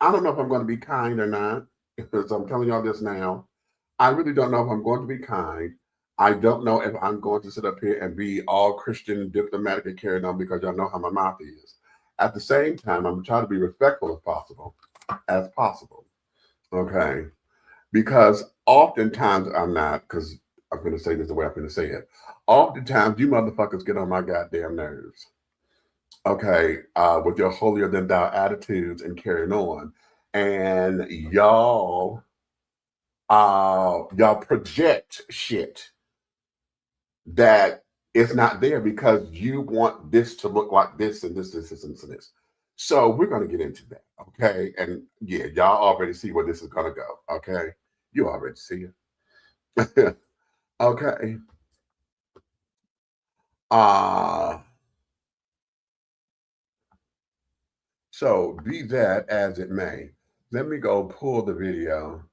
I don't know if I'm going to be kind or not. So I'm telling y'all this now. I really don't know if I'm going to be kind. I don't know if I'm going to sit up here and be all Christian, diplomatic, and carrying on because y'all know how my mouth is. At the same time, I'm trying to be respectful as possible. Okay. Because oftentimes I'm not, because I'm going to say this the way I'm going to say it. Oftentimes you motherfuckers get on my goddamn nerves. Okay. With your holier than thou attitudes and carrying on. And y'all project shit that is not there because you want this to look like this and this, and this. So we're going to get into that, okay? And yeah, y'all already see where this is going to go, okay? You already see it. Okay. So be that as it may, let me go pull the video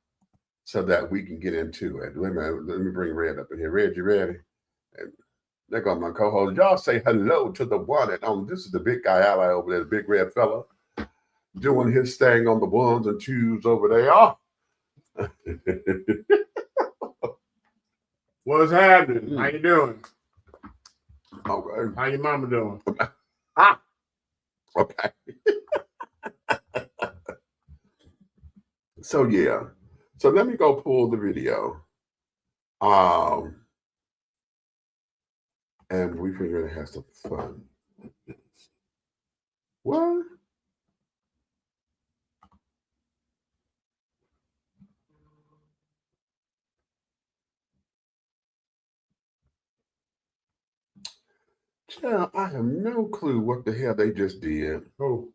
so that we can get into it. Let me bring Red up in here. Red, you ready? And there go my co-host. Y'all say hello to the one and only. This is the big guy ally over there, the big red fella, doing his thing on the ones and twos over there. Oh. What's happening? How you doing? All right. How your mama doing? Ah. Okay. So yeah. So let me go pull the video. And we figure to have some fun. What? Child, I have no clue what the hell they just did. Oh.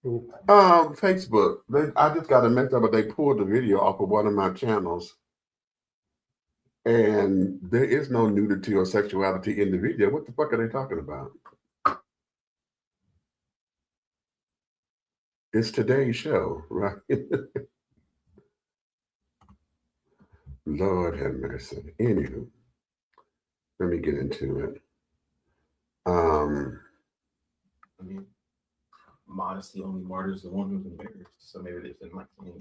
Facebook. I just got a message up, but they pulled the video off of one of my channels. And there is no nudity or sexuality in the video. What the fuck are they talking about? It's today's show, right? Lord have mercy. Anywho, let me get into it. I mean, modesty only martyrs the one who's embarrassed. So maybe they didn't like me.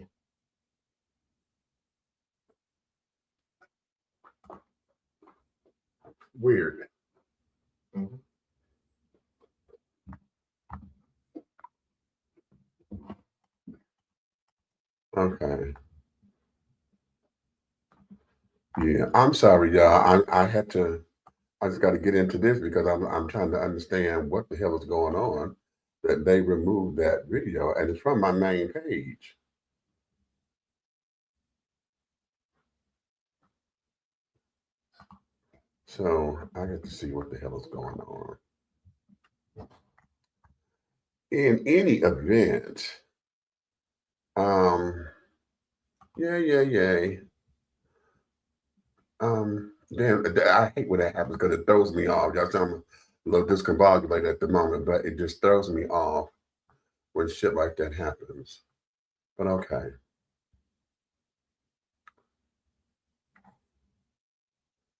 Weird. Mm-hmm. Okay. Yeah, I'm sorry, y'all. I just got to get into this because I'm trying to understand what the hell is going on that they removed that video, and it's from my main page. So I got to see what the hell is going on. In any event, yay. Damn, I hate when that happens because it throws me off. Y'all tell me a little discombobulated at the moment, but it just throws me off when shit like that happens. But okay.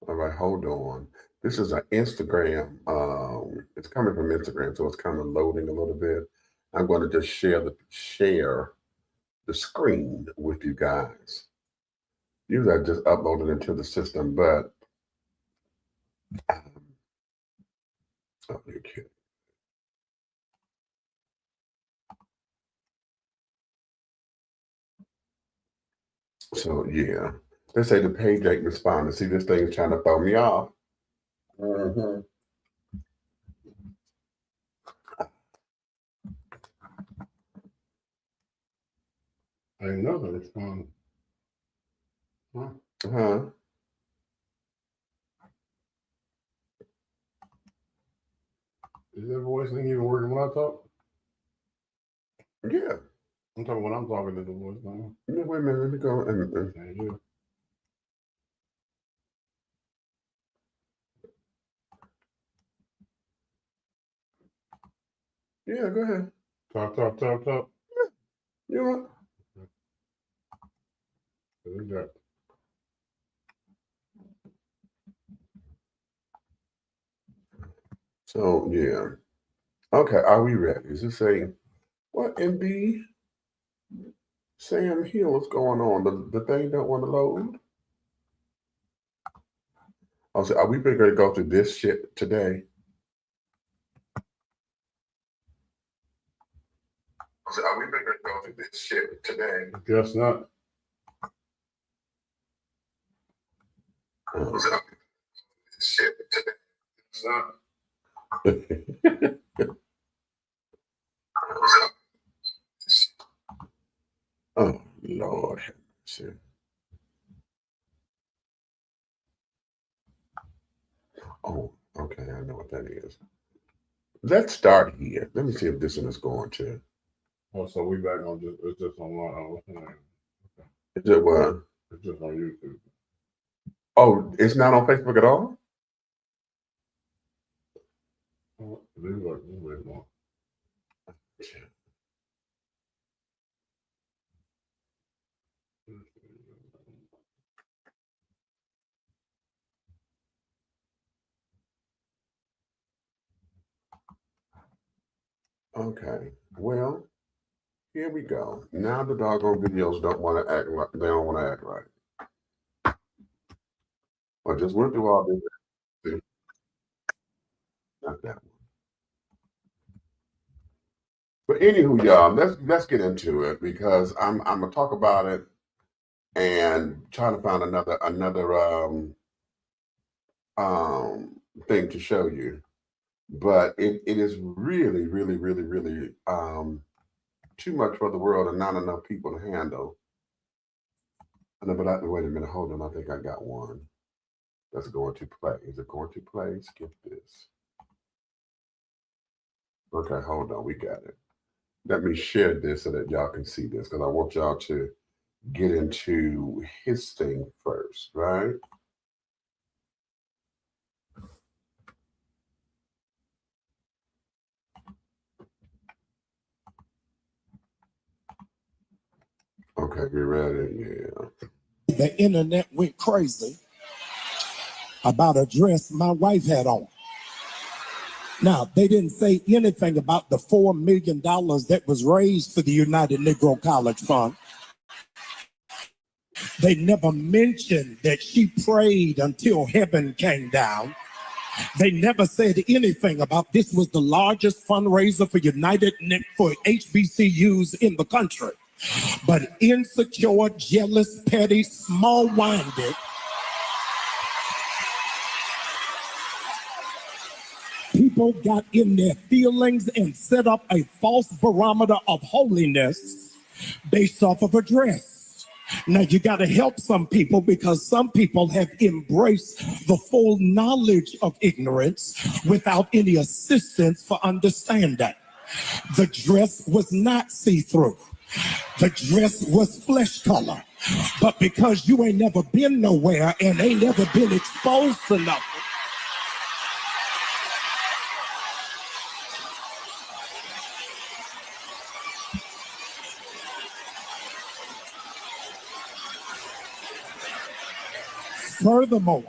All right, hold on. This is an Instagram. It's coming from Instagram, so it's kind of loading a little bit. I'm going to just share the screen with you guys. Usually I just upload it into the system, but oh, you're kidding. So yeah, they say the page ain't responding. See, this thing is trying to throw me off. Mm-hmm. I didn't know that it's on. Huh? Is that voice thing even working when I talk? Yeah. I'm talking when I'm talking to the voice thing. Yeah, wait a minute, let me go. Yeah, go ahead. Talk. You know What? So yeah. Okay, are we ready? Is it saying what MB? Sam Hill, what's going on? The thing don't want to load. I said, are we going to go through this shit today? I said, are we going to go through this shit today? Guess not. I said, are we going to go through this shit today? Guess not. Oh, Lord have mercy. Oh, okay, I know what that is. Let's start here. Let me see if this one is going to. Oh, so we back on it's just online. What's the name? Okay. Is it what? It's just on YouTube. Oh, it's not on Facebook at all? Oh, these are way more. Okay, well, here we go. Now the doggone videos don't want to act right. They don't want to act right. I just went through all this. See? Not that one. But anywho, y'all, let's get into it because I'm gonna talk about it and try to find another thing to show you. But it is really, really, really, really too much for the world and not enough people to handle. But wait a minute, hold on. I think I got one that's going to play. Is it going to play? Skip this. Okay, hold on. We got it. Let me share this so that y'all can see this because I want y'all to get into his thing first, right? Okay, we ready? Yeah. The internet went crazy about a dress my wife had on. Now, they didn't say anything about the $4 million that was raised for the United Negro College Fund. They never mentioned that she prayed until heaven came down. They never said anything about this was the largest fundraiser for for HBCUs in the country. But insecure, jealous, petty, small-minded people got in their feelings and set up a false barometer of holiness based off of a dress. Now you got to help some people because some people have embraced the full knowledge of ignorance without any assistance for understanding. The dress was not see-through. The dress was flesh color. But because you ain't never been nowhere and ain't never been exposed to nothing, furthermore,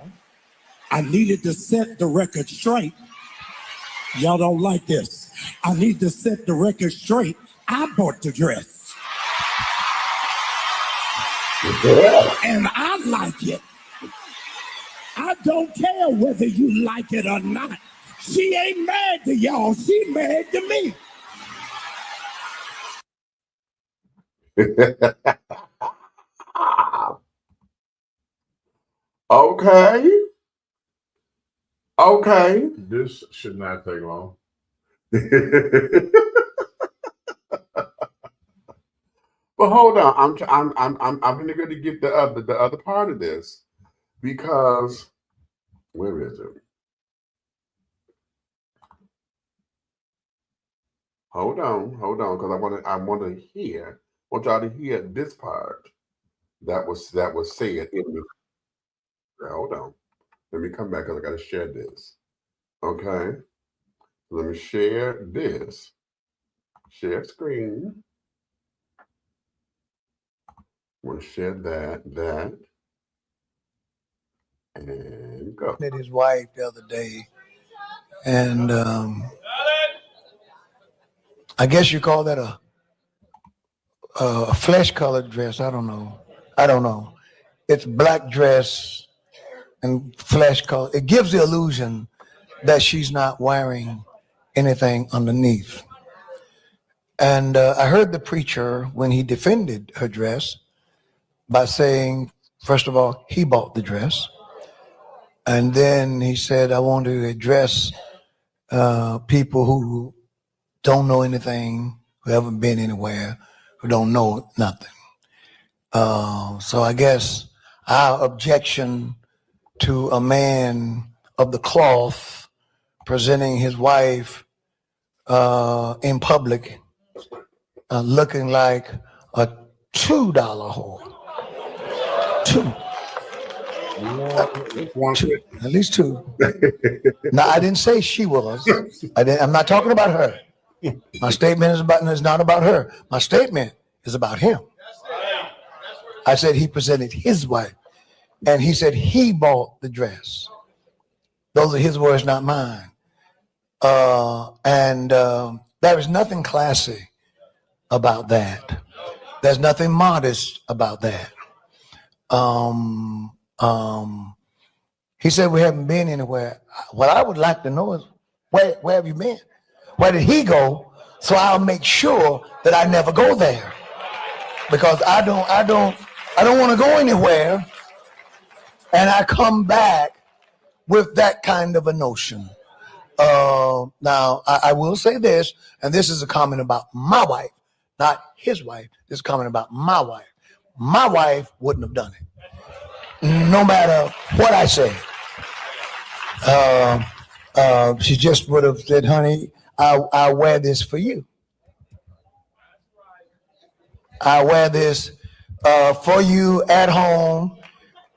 I needed to set the record straight. Y'all don't like this. I need to set the record straight. I bought the dress. And I like it. I don't care whether you like it or not. She ain't mad to y'all. She mad to me. Okay. Okay. This should not take long. But hold on, I'm going to get the other part of this because where is it? Hold on, because I want y'all to hear this part that was said in the. Hold on, let me come back because I got to share this. Okay, let me share this. Share screen. Want to share that, and go. Met his wife the other day, and I guess you call that a flesh colored dress. I don't know. I don't know. It's black dress and flesh color. It gives the illusion that she's not wearing anything underneath. And I heard the preacher when he defended her dress by saying, first of all, he bought the dress. And then he said, I want to address people who don't know anything, who haven't been anywhere, who don't know nothing. So I guess our objection to a man of the cloth presenting his wife in public looking like a $2 whore. Two. Two. At least two. Now, I didn't say she was. I'm not talking about her. My statement is not about her. My statement is about him. I said he presented his wife, and he said he bought the dress. Those are his words, not mine. And there is nothing classy about that. There's nothing modest about that. He said we haven't been anywhere. What I would like to know is where have you been? Where did he go? So I'll make sure that I never go there, because I don't want to go anywhere, and I come back with that kind of a notion. Now I will say this, and this is a comment about my wife, not his wife. This is a comment about my wife. My wife wouldn't have done it, no matter what I said. She just would have said, honey, I'll wear this for you. I wear this for you at home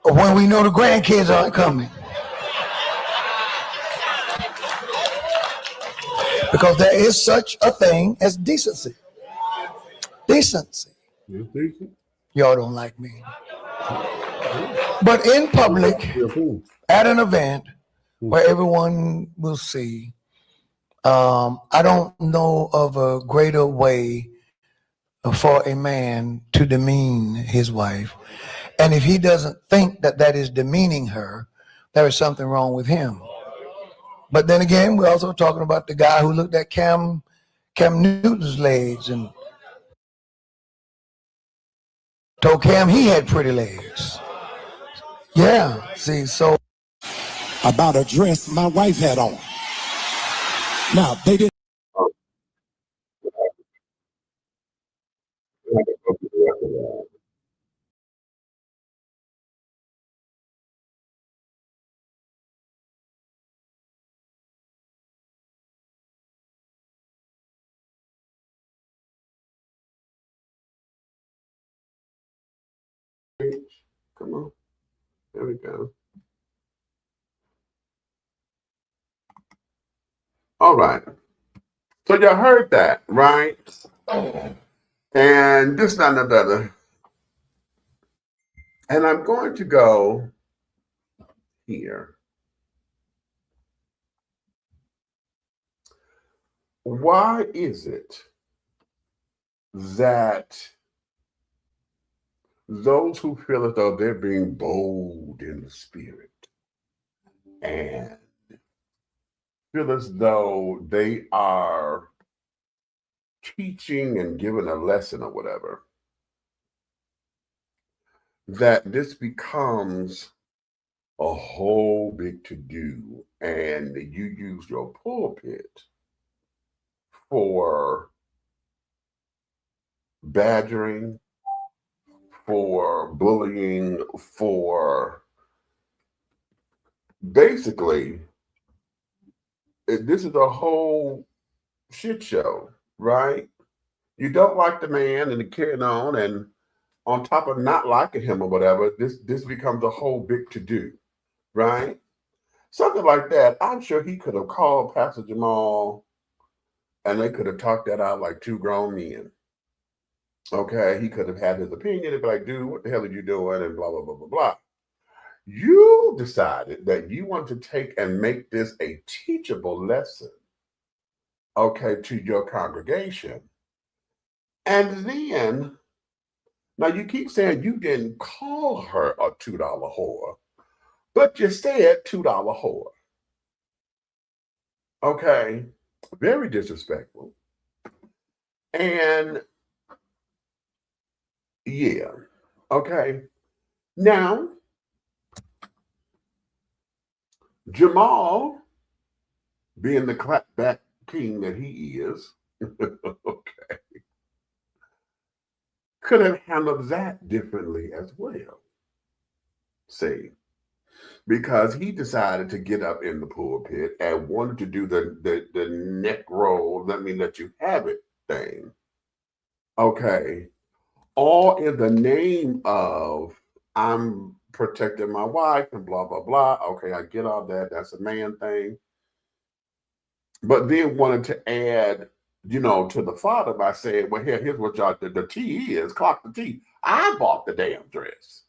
when we know the grandkids aren't coming. Because there is such a thing as decency. Decency. Y'all don't like me. But in public, at an event where everyone will see, I don't know of a greater way for a man to demean his wife. And if he doesn't think that that is demeaning her, there is something wrong with him. But then again, we're also talking about the guy who looked at Cam Newton's legs and told Cam he had pretty legs. Yeah, see, so. About a dress my wife had on. Now, they didn't. Come on. There we go. All right. So y'all heard that, right? And this, not another. And I'm going to go here. Why is it that those who feel as though they're being bold in the spirit and feel as though they are teaching and giving a lesson or whatever, that this becomes a whole big to-do, and you use your pulpit for badgering, for bullying, for basically, this is a whole shit show, right? You don't like the man and carrying on, and on top of not liking him or whatever, this becomes a whole big to-do, right? Something like that. I'm sure he could have called Pastor Jamal and they could have talked that out like two grown men. Okay, he could have had his opinion and be like, dude, what the hell are you doing? And blah, blah, blah, blah, blah. You decided that you want to take and make this a teachable lesson okay, to your congregation. And then, now you keep saying you didn't call her a $2 whore, but you said $2 whore. Okay, very disrespectful. And yeah, okay. Now, Jamal, being the clapback king that he is, okay, could have handled that differently as well. See, because he decided to get up in the pulpit and wanted to do the neck roll, let me let you have it thing. Okay, all in the name of I'm protecting my wife and blah blah blah. Okay, I get all that. That's a man thing. But then wanted to add, to the father by saying, well, here's what y'all the tea is, clock the tea. I bought the damn dress.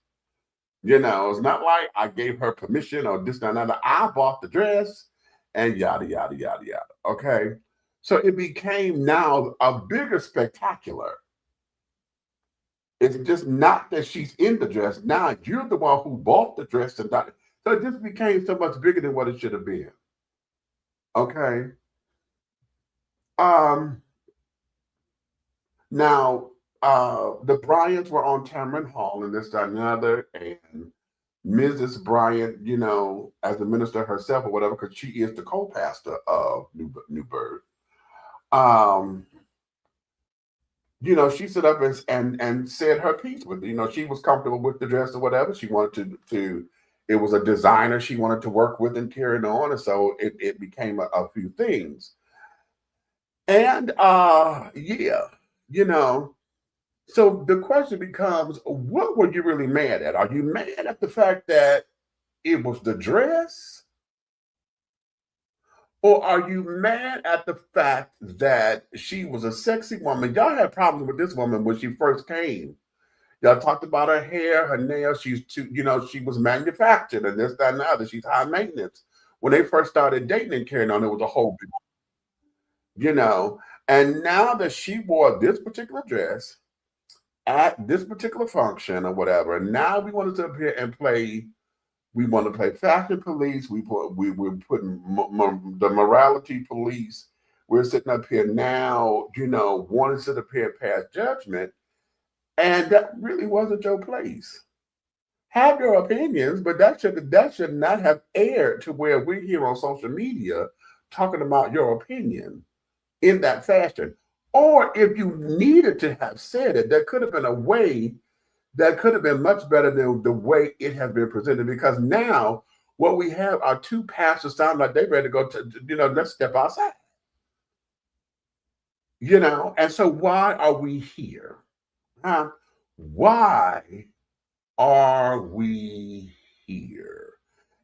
It's not like I gave her permission or this, that, and that. I bought the dress and yada, yada, yada, yada. Okay. So it became now a bigger spectacular. It's just not that she's in the dress. Now you're the one who bought the dress and not. So it just became so much bigger than what it should have been. Okay. Now, the Bryants were on Cameron Hall and this, that, and another, and Mrs. Bryant, as the minister herself or whatever, because she is the co-pastor of New Birth. She stood up and said her piece with it. She was comfortable with the dress or whatever. She wanted to it was a designer she wanted to work with and carry it on, and so it became a few things. And so the question becomes, what were you really mad at? Are you mad at the fact that it was the dress? Or are you mad at the fact that she was a sexy woman? Y'all had problems with this woman when she first came. Y'all talked about her hair, her nails. She was manufactured and this, that, and the other. She's high maintenance. When they first started dating and carrying on, it was a whole big, and now that she wore this particular dress at this particular function or whatever, now we want to sit up here and play. We want to play fashion police. We're putting the morality police. We're sitting up here now, wanting to sit up here and pass judgment, and that really wasn't your place. Have your opinions, but that should not have aired to where we're here on social media talking about your opinion in that fashion. Or if you needed to have said it, there could have been a way that could have been much better than the way it has been presented. Because now what we have are two pastors sound like they're ready to go to, let's step outside. And so why are we here? Why are we here?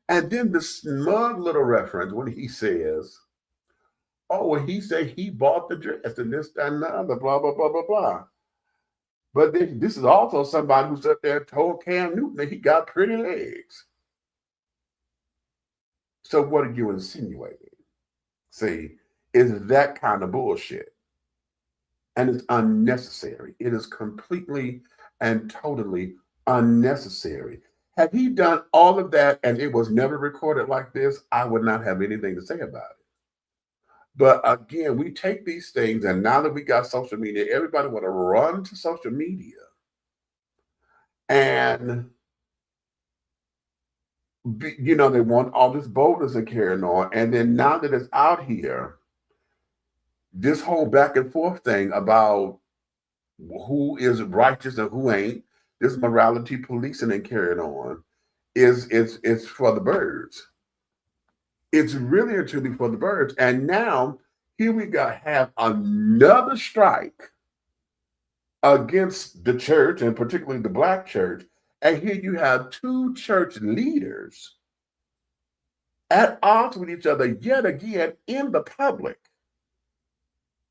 And then the smug little reference when he says, he said he bought the dress and this, that, and the other, blah, blah, blah, blah, blah. But this is also somebody who sat there and told Cam Newton that he got pretty legs. So what are you insinuating? See, is that kind of bullshit. And it's unnecessary. It is completely and totally unnecessary. Had he done all of that and it was never recorded like this, I would not have anything to say about it. But again, we take these things, and now that we got social media, everybody want to run to social media. And, they want all this boldness and carrying on. And then now that it's out here, this whole back and forth thing about who is righteous and who ain't, this morality policing and carrying on, is for the birds. It's really and truly for the birds. And now here we have another strike against the church, and particularly the Black church. And here you have two church leaders at odds with each other yet again in the public,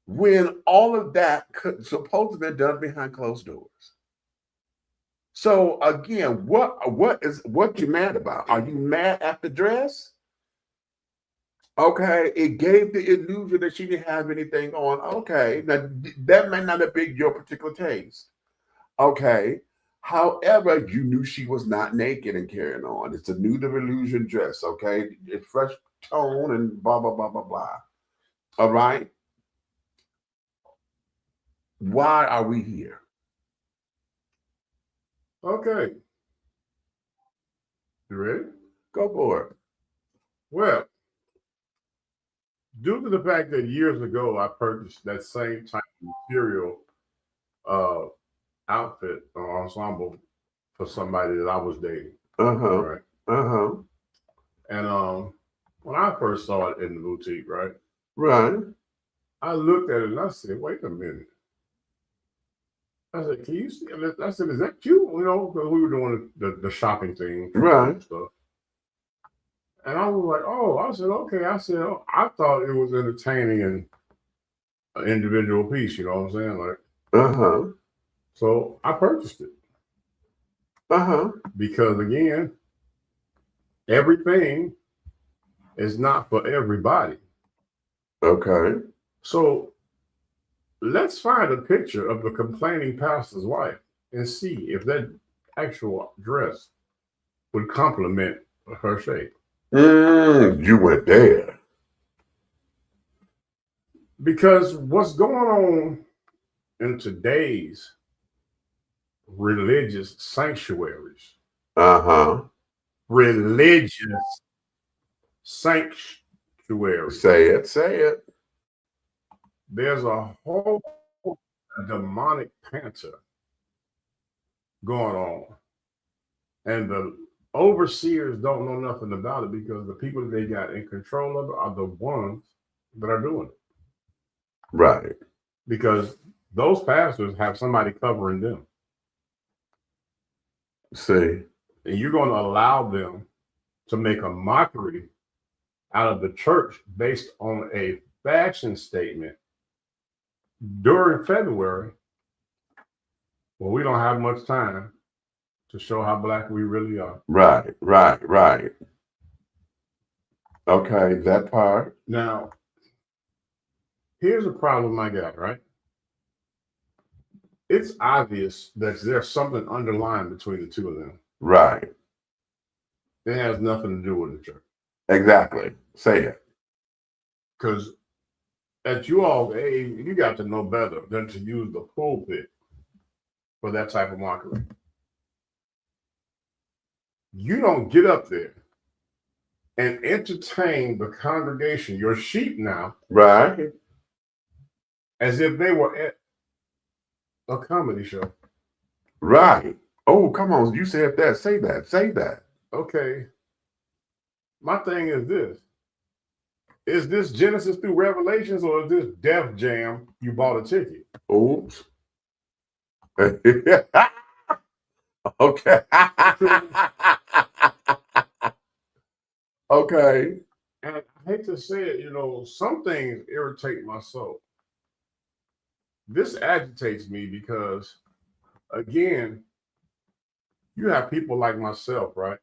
when all of that could supposed to be done behind closed doors. So again, what you mad about? Are you mad at the dress? Okay, it gave the illusion that she didn't have anything on. Okay, now that may not have been your particular taste. Okay, however, you knew she was not naked and carrying on. It's a nude of illusion dress. Okay, it's fresh tone and blah blah blah blah blah. All right, why are we here? Okay. You ready? Go for it. Well, due to the fact that years ago I purchased that same type of material outfit or ensemble for somebody that I was dating. Uh-huh. Right. Uh-huh. And when I first saw it in the boutique, right, Right. I looked at it and I said, wait a minute. I said, can you see? I said, is that you? You know, because we were doing the shopping thing. Right. And stuff. And I was like, oh, I said, okay. I said, oh, I thought it was entertaining and an individual piece, you know what I'm saying? Like, Uh-huh. so I purchased it. Uh-huh. Because again, everything is not for everybody. Okay. So let's find a picture of the complaining pastor's wife and see if that actual dress would complement her shape. You went there. Because what's going on in today's religious sanctuaries, religious sanctuaries, Say it. Say it. there's a whole demonic panther going on. And the overseers don't know nothing about it because the people that they got in control of it are the ones that are doing it. Right. Because those pastors have somebody covering them. See. And you're going to allow them to make a mockery out of the church based on a fashion statement during February. Well, we don't have much time to show how black we really are. Right. Okay, that part. Now, here's a problem I got, right? It's obvious that there's something underlying between the two of them. Right. It has nothing to do with the church. Exactly. Say it. Because at you all age, you got to know better than to use the pulpit for that type of mockery. You don't get up there and entertain the congregation, your sheep now, Right. as if they were at a comedy show. Right. Oh, come on. You said that. Say that. Say that. Okay. My thing is this. Is this Genesis through Revelations or is this Def Jam you bought a ticket? Oops. Okay. Okay. And I hate to say it, you know, some things irritate my soul. This agitates me because, again, you have people like myself, right?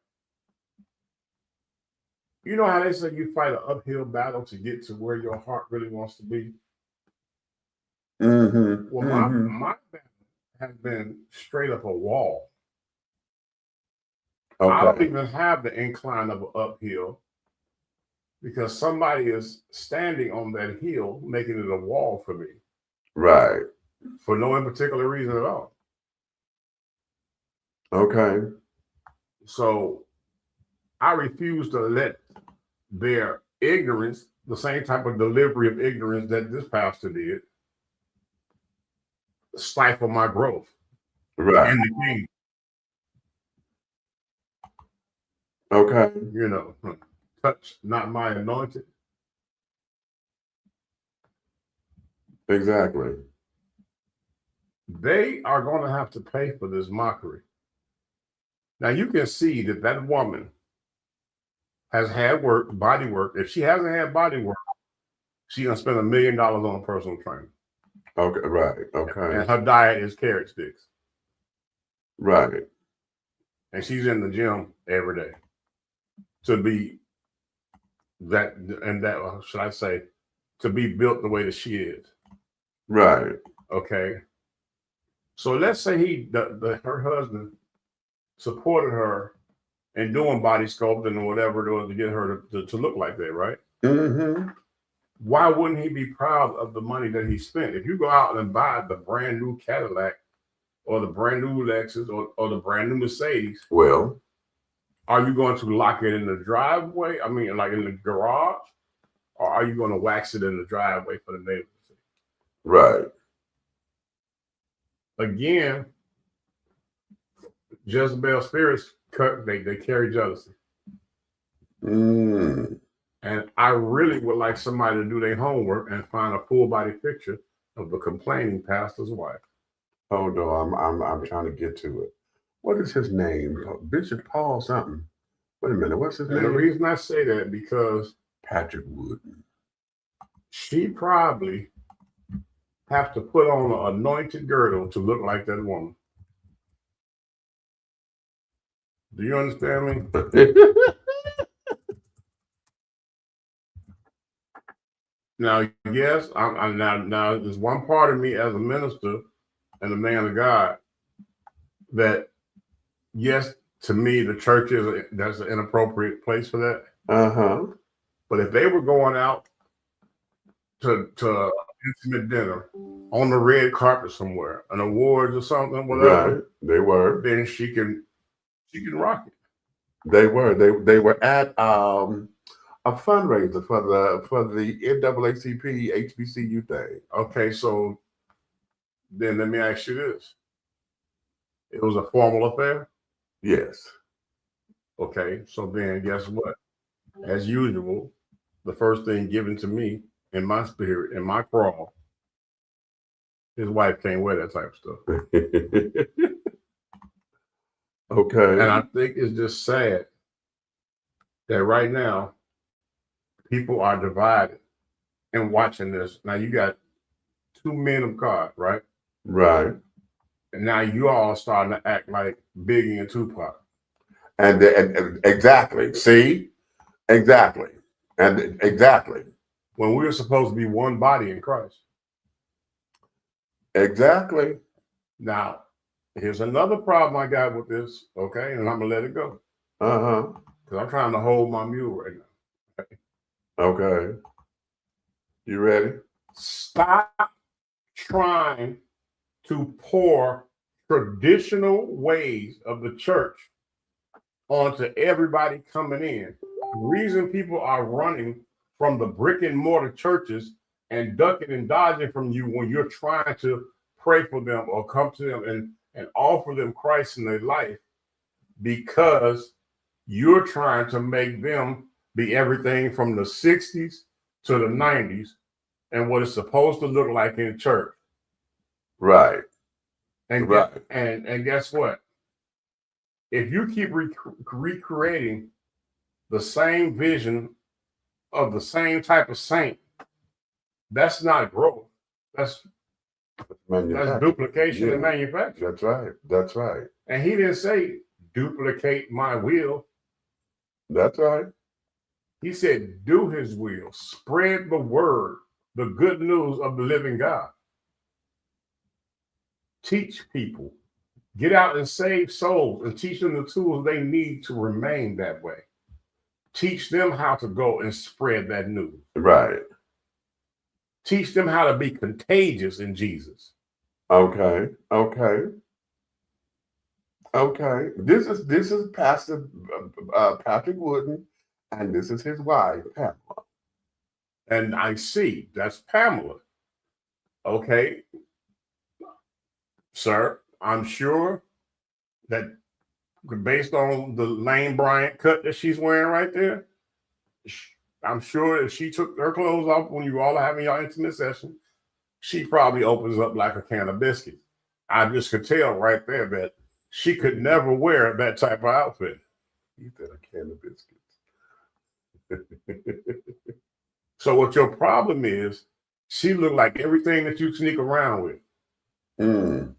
You know how they say you fight an uphill battle to get to where your heart really wants to be? Mm-hmm. Well, my battle has been straight up a wall. Okay. I don't even have the incline of an uphill because somebody is standing on that hill, making it a wall for me. Right. For no particular reason at all. Okay. So I refuse to let their ignorance, the same type of delivery of ignorance that this pastor did, stifle my growth. Right. In the kingdom. Okay. You know, touch not my anointed. Exactly. They are going to have to pay for this mockery. Now you can see that that woman has had work, body work. If she hasn't had body work, she's going to spend $1 million on personal training. Okay. Right. Okay. And her diet is carrot sticks. Right. And she's in the gym every day to be that should I say, to be built the way that she is. Right. Okay. So let's say her husband supported her in doing body sculpting or whatever it was to get her to look like that, right? Mm-hmm. Why wouldn't he be proud of the money that he spent? If you go out and buy the brand new Cadillac or the brand new Lexus or the brand new Mercedes, Well, are you going to lock it in the driveway? I mean, like in the garage, or are you going to wax it in the driveway for the neighbors to see? right. Again, Jezebel spirits they carry jealousy. Mm. And I really would like somebody to do their homework and find a full body picture of the complaining pastor's wife. Hold on, I'm trying to get to it. What is his name? Bishop Paul something. Wait a minute, what's his And name? the reason I say that because Patrick Wooden. she probably have to put on an anointed girdle to look like that woman. Do you understand me? Now, yes, I'm now. There's one part of me as a minister and a man of God that, yes, to me, the church that's an inappropriate place for that. Uh-huh. But if they were going out to intimate dinner on the red carpet somewhere, an awards or something, whatever, Right. They were. then she can rock it. They were. They were at a fundraiser for the NAACP HBCU thing. Okay, so then let me ask you this. It was a formal affair? Yes. Okay, so then guess what? As usual, the first thing given to me in my spirit, in my crawl, his wife can't wear that type of stuff. Okay. And I think it's just sad that right now people are divided and watching this. Now you got two men of God, right? Right. And now you all starting to act like Biggie and Tupac. And exactly. See? Exactly. And exactly. When we were supposed to be one body in Christ. Exactly. Now, here's another problem I got with this, okay? And I'm going to let it go. Uh-huh. Because I'm trying to hold my mule right now. Okay. You ready? Stop trying to pour traditional ways of the church onto everybody coming in. The reason people are running from the brick and mortar churches and ducking and dodging from you when you're trying to pray for them or come to them and offer them Christ in their life, because you're trying to make them be everything from the 60s to the 90s and what it's supposed to look like in church. Right. And right. And guess what? If you keep recreating the same vision of the same type of saint, that's not growth. That's duplication and manufacturing. That's right. That's right. And he didn't say duplicate my will. That's right. He said do his will. Spread the word, the good news of the living God. Teach people. Get out and save souls and teach them the tools they need to remain that way. Teach them how to go and spread that news. Right. Teach them how to be contagious in Jesus. Okay. Okay. Okay. This is Pastor Patrick Wooden, and this is his wife, Pamela. And I see that's Pamela. Okay. Sir, I'm sure that based on the Lane Bryant cut that she's wearing right there, I'm sure if she took her clothes off when you all are having your intimate session, she probably opens up like a can of biscuits. I just could tell right there that she could never wear that type of outfit. You said a can of biscuits. So what your problem is, she looked like everything that you sneak around with. Mm.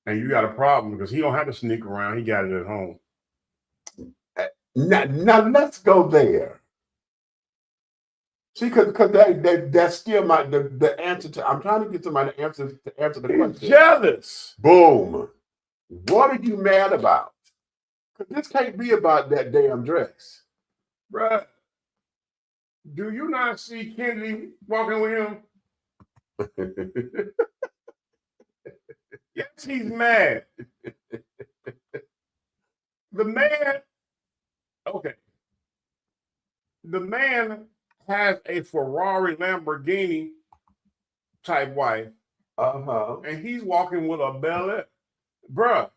And you got a problem because he don't have to sneak around. He got it at home. Now let's go there. See, because that's still the answer to. I'm trying to get somebody to answer the He's question. jealous. Boom. What are you mad about? Because this can't be about that damn dress. Bruh, do you not see Kennedy walking with him? Yes, he's mad. The man, okay. The man has a Ferrari Lamborghini type wife, and he's walking with a Bel Air. Bruh,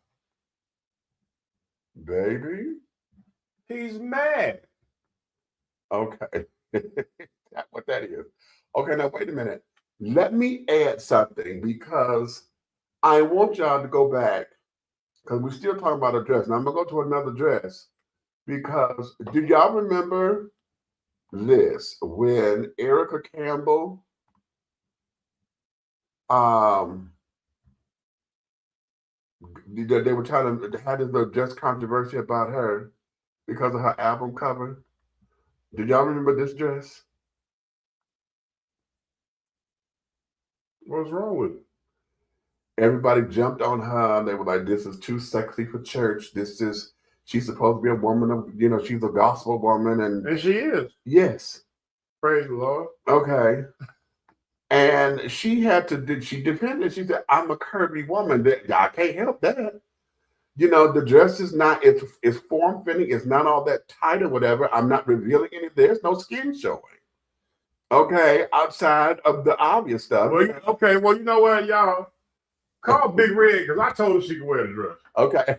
Baby. he's mad. Okay. That's what that is. Okay, now wait a minute. Let me add something because I want y'all to go back because we're still talking about a dress. Now I'm gonna go to another dress because do y'all remember this when Erica Campbell they were trying to have this little dress controversy about her because of her album cover? Do y'all remember this dress? What's wrong with it? Everybody jumped on her. They were like, this is too sexy for church. She's supposed to be a woman of, she's a gospel woman. And she is. Yes. Praise the Lord. Okay. And she defended, she said, I'm a curvy woman. I can't help that. The dress is not, it's form-fitting. It's not all that tight or whatever. I'm not revealing anything. There's no skin showing. Okay, outside of the obvious stuff. Well, okay, well, you know what, y'all? Call Big Red because I told her she could wear the dress. Okay.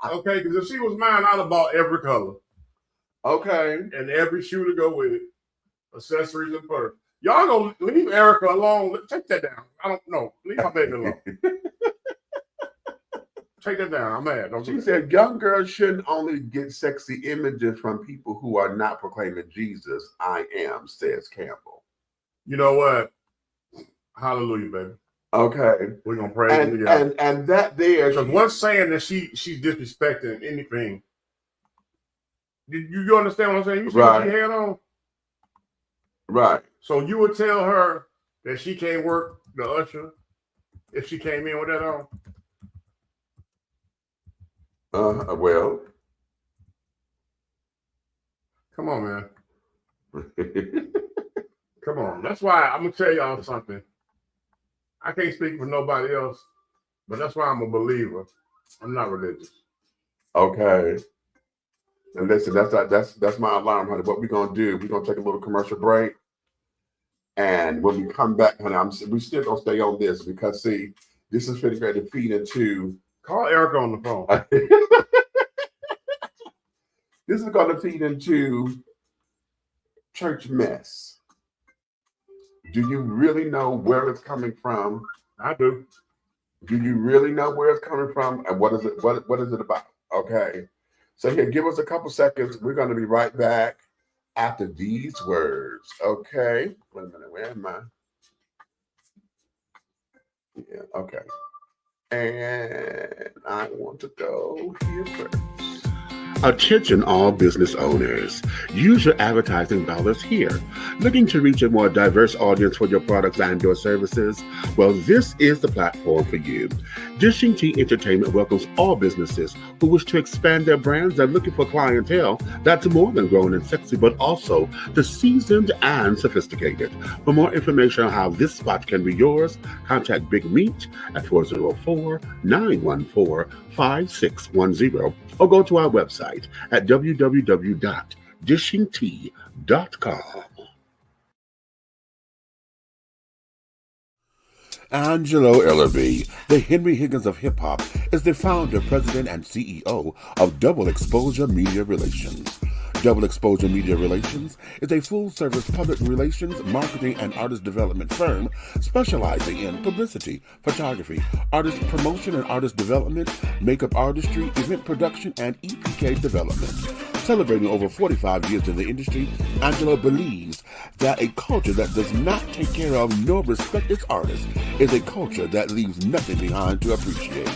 Okay, because if she was mine, I'd have bought every color. Okay. And every shoe to go with it. Accessories and purse. Y'all gonna leave Erica alone. Take that down. I don't know. Leave my baby alone. Take that down. I'm mad. She said young girls shouldn't only get sexy images from people who are not proclaiming Jesus. I am, says Campbell. You know what? Hallelujah, baby. Okay. We're gonna praise him together. And that there. Because what's saying that she's disrespecting anything. You understand what I'm saying? You see what she had on? Right. So you would tell her that she can't work the usher if she came in with that on? Well. Come on, man. Come on. That's why I'm going to tell y'all something. I can't speak for nobody else, but that's why I'm a believer. I'm not religious. Okay. And listen, that's my alarm, honey. What we're going to do, we're going to take a little commercial break. And when we come back, honey, we still going to stay on this because, see, this is pretty great to feed into. Call Erica on the phone. This is going to feed into church mess. Do you really know where it's coming from? I do. Do you really know where it's coming from? And what is it? What is it about? Okay. So here, give us a couple seconds. We're going to be right back after these words. Okay. Wait a minute. Where am I? Yeah. Okay. And I want to go here first. Attention all business owners. Use your advertising dollars here. Looking to reach a more diverse audience for your products and your services? Well, this is the platform for you. Dishing Tea Entertainment welcomes all businesses who wish to expand their brands and looking for clientele that's more than grown and sexy, but also the seasoned and sophisticated. For more information on how this spot can be yours, contact Big Meat at 404-914-5610 or go to our website at www.dishingtea.com. Angelo Ellerby, the Henry Higgins of hip-hop, is the founder, president, and CEO of Double Exposure Media Relations. Double Exposure Media Relations is a full-service public relations, marketing, and artist development firm specializing in publicity, photography, artist promotion and artist development, makeup artistry, event production, and EPK development. Celebrating over 45 years in the industry, Angelo believes that a culture that does not take care of nor respect its artists is a culture that leaves nothing behind to appreciate.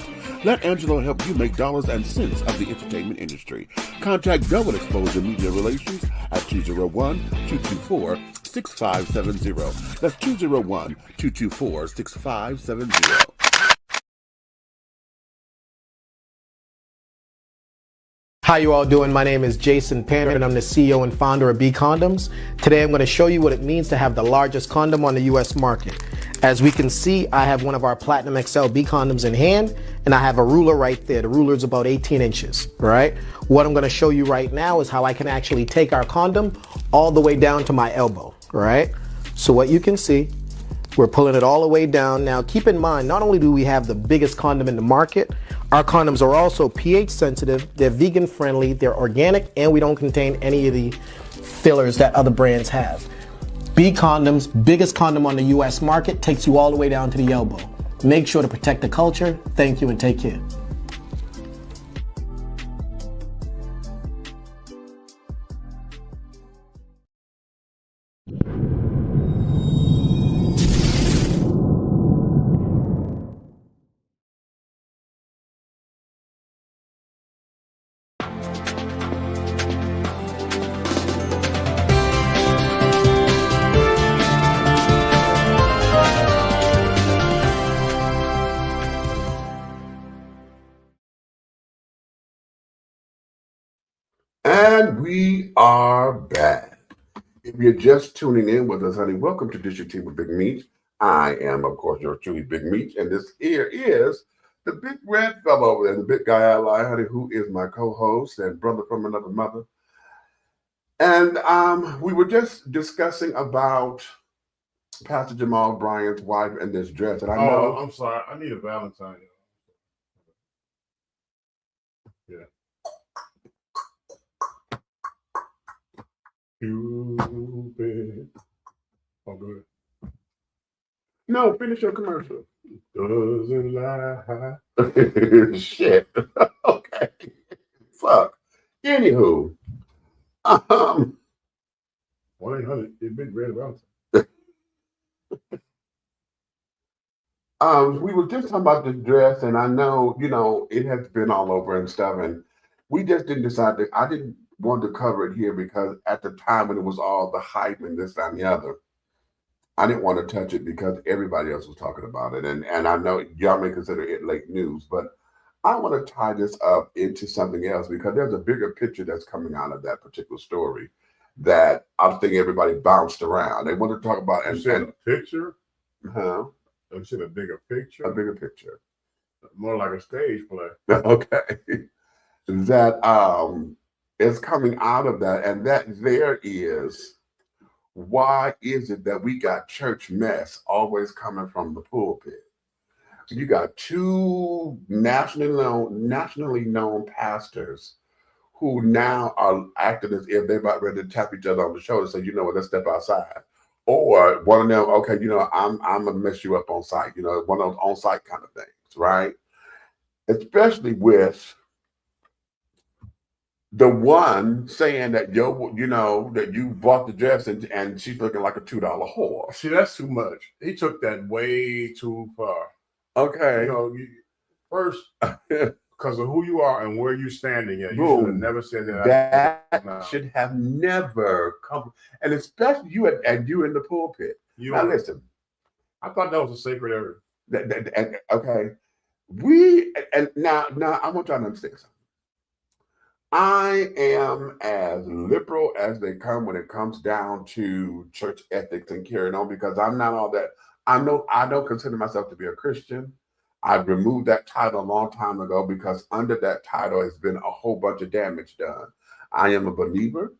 Let Angelo help you make dollars and cents of the entertainment industry. Contact Double Exposure Media Relations at 201-224-6570. That's 201-224-6570. How you all doing? My name is Jason Panner and I'm the CEO and founder of B Condoms. Today I'm going to show you what it means to have the largest condom on the US market. As we can see, I have one of our Platinum XL B condoms in hand and I have a ruler right there. The ruler is about 18 inches, right? What I'm going to show you right now is how I can actually take our condom all the way down to my elbow, right? So what you can see, we're pulling it all the way down. Now keep in mind, not only do we have the biggest condom in the market, our condoms are also pH sensitive, they're vegan friendly, they're organic, and we don't contain any of the fillers that other brands have. B Condoms, biggest condom on the US market, takes you all the way down to the elbow. Make sure to protect the culture. Thank you and take care. And we are back. If you're just tuning in with us, honey, welcome to Dish Your Tea with Big Meats. I am, of course, your truly Big Meats, and this here is the big red fellow over there, the big guy I lie, honey, who is my co-host and brother from another mother. And we were just discussing about Pastor Jamal Bryant's wife and this dress, and I know. I'm sorry, I need a Valentine. Yeah. Cupid. Oh, good. No, finish your commercial. Doesn't lie. Shit. Okay. Fuck. Anywho. 1-800, it's big red Valentine. We were just talking about the dress, and I know, it has been all over and stuff, and we just didn't decide that I didn't want to cover it here because at the time when it was all the hype and this and the other, I didn't want to touch it because everybody else was talking about it. And I know y'all may consider it late news, but I want to tie this up into something else because there's a bigger picture that's coming out of that particular story that I think everybody bounced around. They want to talk about You said a picture? Huh? You said a bigger picture? A bigger picture. More like a stage play. Okay. That is coming out of that, and that there is, why is it that we got church mess always coming from the pulpit? You got two nationally known pastors who now are acting as if they're about ready to tap each other on the shoulder and say, you know what, let's step outside. Or one of them, okay, I'm gonna mess you up on site, one of those on-site kind of things, right? Especially with the one saying that that you bought the dress and she's looking like a $2 whore. See, that's too much. He took that way too far. Okay. First, because of who you are and where you're standing at, you should have never said that. That should have never come, and especially you in the pulpit. Now listen, I thought that was a sacred area. Okay, now I want y'all to understand something. I am as liberal as they come when it comes down to church ethics and carrying on, because I'm not all that. I don't consider myself to be a Christian. I've removed that title a long time ago because under that title has been a whole bunch of damage done. I am a believer.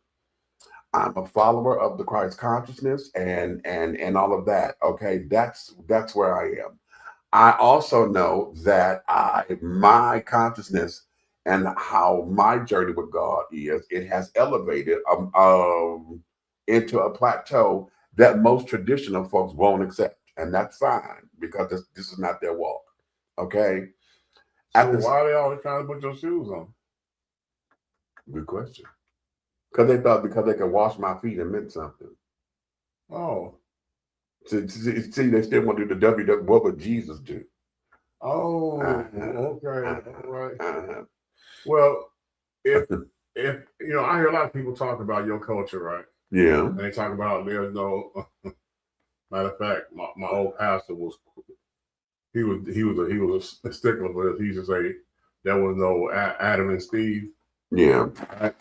I'm a follower of the Christ consciousness and all of that. Okay, that's where I am. I also know that my consciousness and how my journey with God is, it has elevated into a plateau that most traditional folks won't accept. And that's fine because this is not their walk. Okay. So why are they always trying to put your shoes on? Good question. Because they thought because they could wash my feet it meant something. Oh. See, they still want to do the WW. What would Jesus do? Oh, Uh-huh. okay, all right. Uh-huh. Well, if you know, I hear a lot of people talk about your culture, right? Yeah. And they talk about there's no. Matter of fact, my old pastor was he was a stickler for this. He used to say there was no Adam and Steve. Yeah. Right?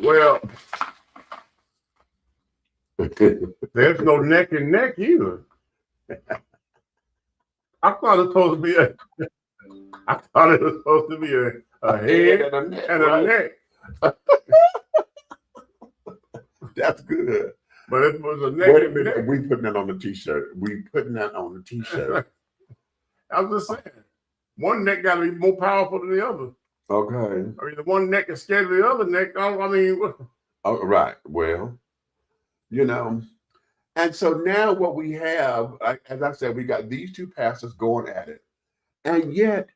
Well, there's no neck and neck either. I thought it was supposed to be a head and a neck. and a Right? neck. That's good. But it was a neck Wait a and minute. neck. We putting that on the t-shirt. We putting that on the t-shirt. I was just saying, one neck got to be more powerful than the other. Okay. I mean, the one neck is scared of the other neck. I mean, Oh, right. Well, you know, and so now what we have, as I said, we got these two pastors going at it. And yet,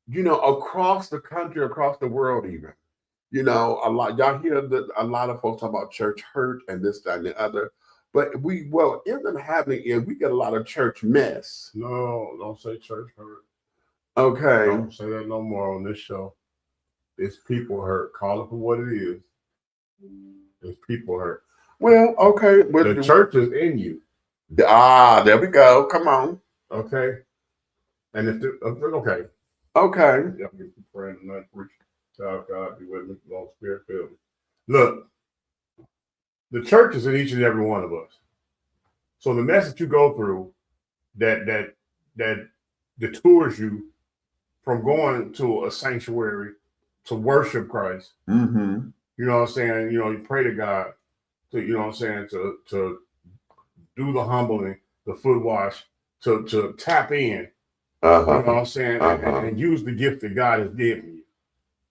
you know, across the country, across the world even, you know, y'all hear a lot of folks talk about church hurt and this, that, and the other. But what ends up happening is we get a lot of church mess. no, don't say church hurt. Okay. Don't say that no more on this show. It's people hurt. Call it for what it is. It's people hurt. Well, okay. The church is in you. There we go. Come on. Okay. And if okay. Okay. Yeah, I'm praying tonight. Child God be with me. Long Spirit fill me. Look, the church is in each and every one of us. So the message you go through that detours you from going to a sanctuary to worship Christ. Mm-hmm. You know what I'm saying? You know, you pray to God to, you know what I'm saying, to do the humbling, the foot wash, to tap in. Uh-huh. You know what I'm saying? And use the gift that God has given you.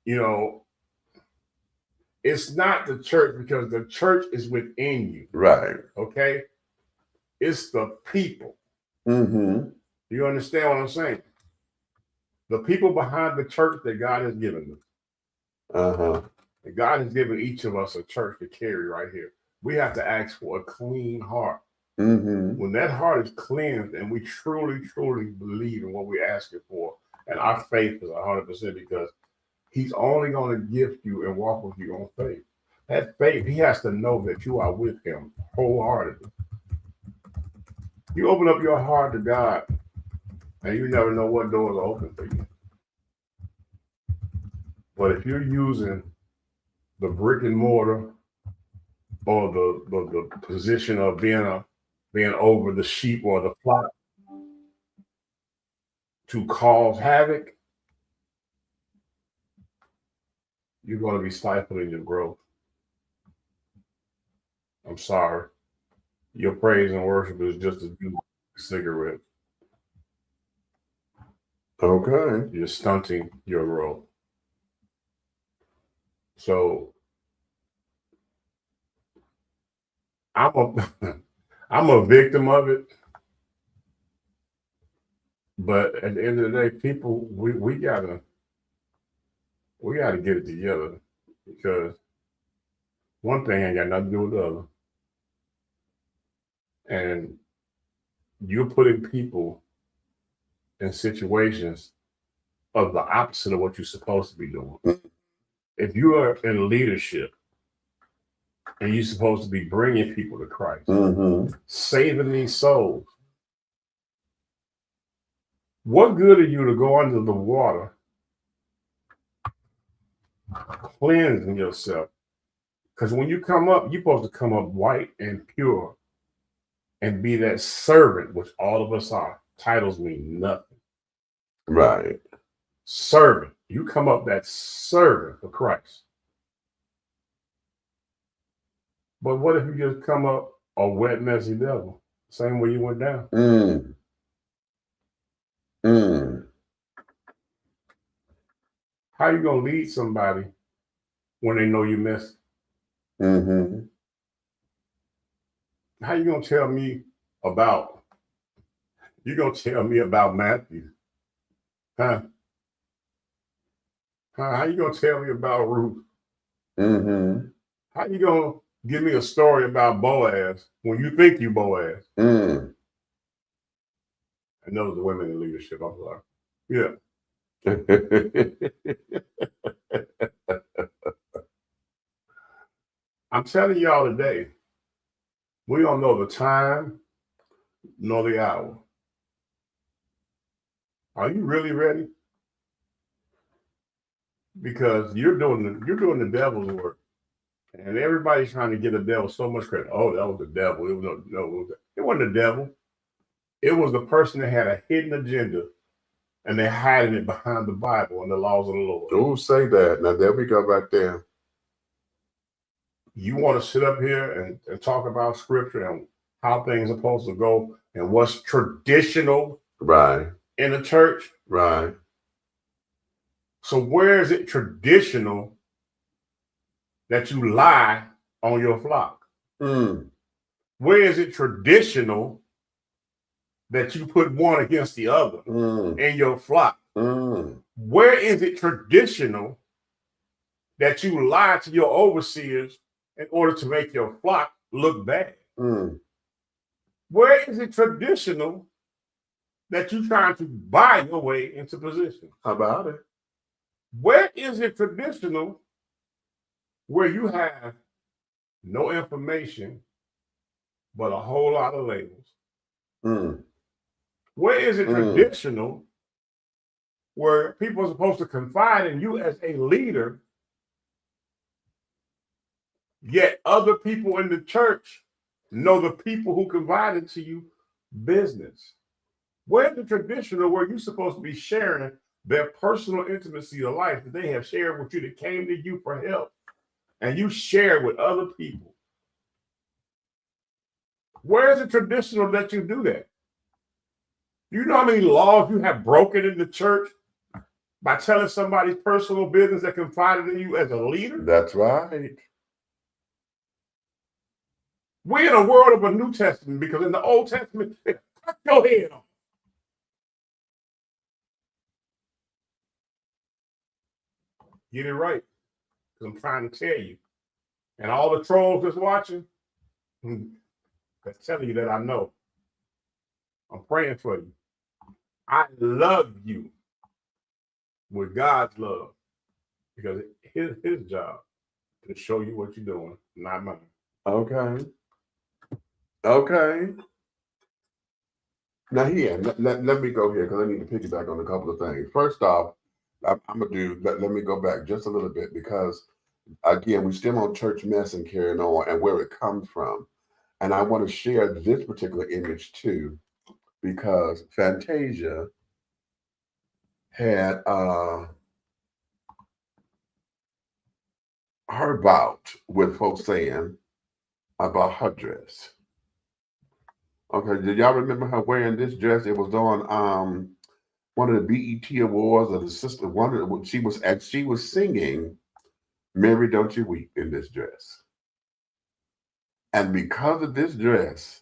You know, it's not the church because the church is within you. Right. Okay? It's the people. Mm-hmm. You understand what I'm saying? The people behind the church that God has given them. Uh-huh. And God has given each of us a church to carry right here. We have to ask for a clean heart. Mm-hmm. When that heart is cleansed and we truly, truly believe in what we're asking for, and our faith is 100% because He's only going to gift you and walk with you on faith. That faith, He has to know that you are with Him wholeheartedly. You open up your heart to God, and you never know what doors are open for you. But if you're using the brick and mortar or the position of being over the sheep or the flock to cause havoc, you're going to be stifling your growth. I'm sorry. Your praise and worship is just as good as a cigarette. Okay. You're stunting your growth. So I'm a victim of it. But at the end of the day, people, we gotta get it together because one thing ain't got nothing to do with the other. And you're putting people in situations of the opposite of what you're supposed to be doing. If you are in leadership and you're supposed to be bringing people to Christ, saving these souls, what good are you to go under the water, cleansing yourself? Because when you come up, you're supposed to come up white and pure and be that servant, which all of us are. Titles mean nothing. Right. Servant. You come up that servant for Christ. But what if you just come up a wet, messy devil? Same way you went down. How you going to lead somebody when they know you messy? How you going to tell me about, Matthew? Huh? How you going to tell me about Ruth? How you going to give me a story about Boaz when you think you Boaz? And those are women in leadership. I'm sorry. Yeah. I'm telling y'all today, we don't know the time nor the hour. Are you really ready? Because you're doing the devil's work, and everybody's trying to give the devil so much credit. Oh, that was the devil. It wasn't the devil. It was the person that had a hidden agenda, and they're hiding it behind the Bible and the laws of the Lord. Don't say that. Now there we go right there. You want to sit up here and talk about scripture and how things are supposed to go and what's traditional Right. in the church. Right. So where is it traditional that you lie on your flock? Where is it traditional that you put one against the other in your flock? Where is it traditional that you lie to your overseers in order to make your flock look bad? Where is it traditional that you're trying to buy your way into position? How about it? Where is it traditional where you have no information but a whole lot of labels? Where is it traditional where people are supposed to confide in you as a leader, yet other people in the church know the people who confided to you business? Where's the traditional where you're supposed to be sharing their personal intimacy of life that they have shared with you, that came to you for help, and you share with other people? Where is it traditional that you do that? Do you know how many laws you have broken in the church by telling somebody's personal business that confided in you as a leader? That's right. We're in a world of a New Testament, because in the Old Testament, they cut your head off. Get it right, because I'm trying to tell you. And all the trolls that's watching, that's telling you that I know. I'm praying for you. I love you with God's love, because it's his job to show you what you're doing, not mine. Okay. Okay. Now here, let me go here, because I need to piggyback on a couple of things. First off, I'm gonna do. Let me go back just a little bit, because again, we're still on church mess and carrying on and where it comes from, and I want to share this particular image too, because Fantasia had her bout with folks saying about her dress. Okay, did y'all remember her wearing this dress? It was on one of the BET awards, or the sister one. She was singing "Mary, Don't You Weep" in this dress, and because of this dress,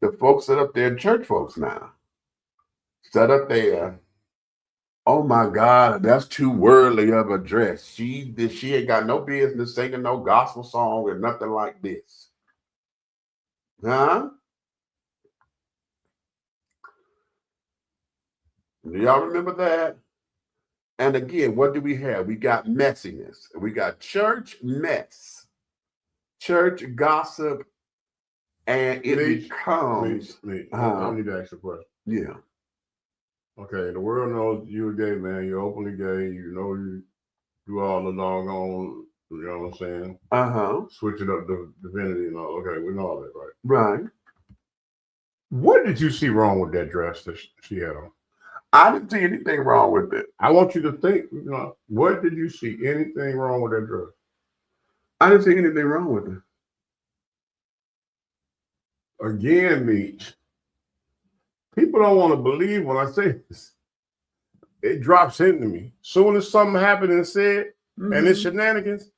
the folks set up there, church folks now, set up there. Oh my God, that's too worldly of a dress. She ain't got no business singing no gospel song or nothing like this. Huh? Do y'all remember that? And again, what do we have? We got messiness. We got church mess, church gossip, and it becomes. I need to ask you a question. Yeah. Okay, the world knows you're a gay man. You're openly gay. You know you do all the doggone. You know what I'm saying? Switching up the divinity and all. Okay, we know all that, right? Right. What did you see wrong with that dress that she had on? I didn't see anything wrong with it. I want you to think, what did you see anything wrong with that dress? I didn't see anything wrong with it. Again, Meech, people don't want to believe when I say this. It drops into me. Soon as something happened and said, and it's shenanigans,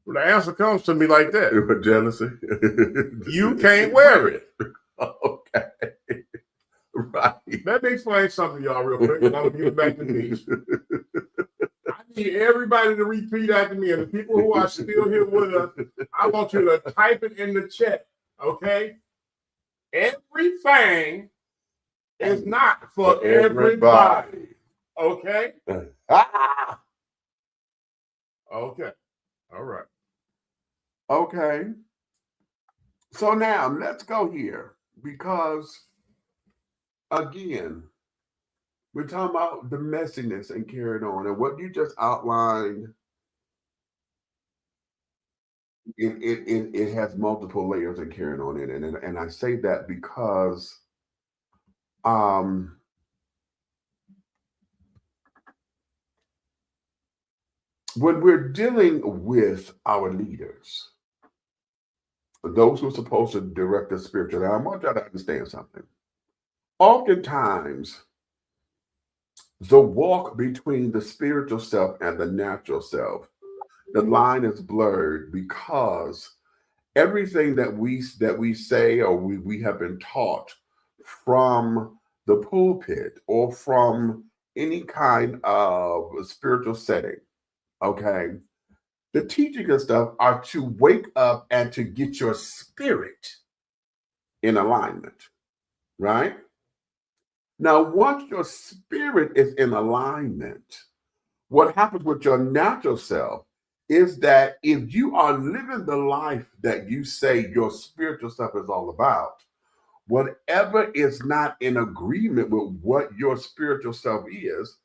the answer comes to me like that. With jealousy. You can't wear it. Okay. Right. Let me explain something to y'all real quick, and I'm going to give it back to Meech. I need everybody to repeat after me, and the people who are still here with us, I want you to type it in the chat, okay? Everything It's not for everybody. Okay? Ah, Okay. All right. okay. So now let's go here because, again, we're talking about the messiness and carrying on. And what you just outlined, it has multiple layers and carrying on in it. And I say that because um, when we're dealing with our leaders, those who are supposed to direct the spiritual, and I want y'all to understand something. Oftentimes, the walk between the spiritual self and the natural self, the line is blurred because everything that we say or we have been taught from the pulpit or from any kind of spiritual setting, okay, the teaching and stuff are to wake up and to get your spirit in alignment, right? Now, once your spirit is in alignment, what happens with your natural self is that if you are living the life that you say your spiritual self is all about, whatever is not in agreement with what your spiritual self is,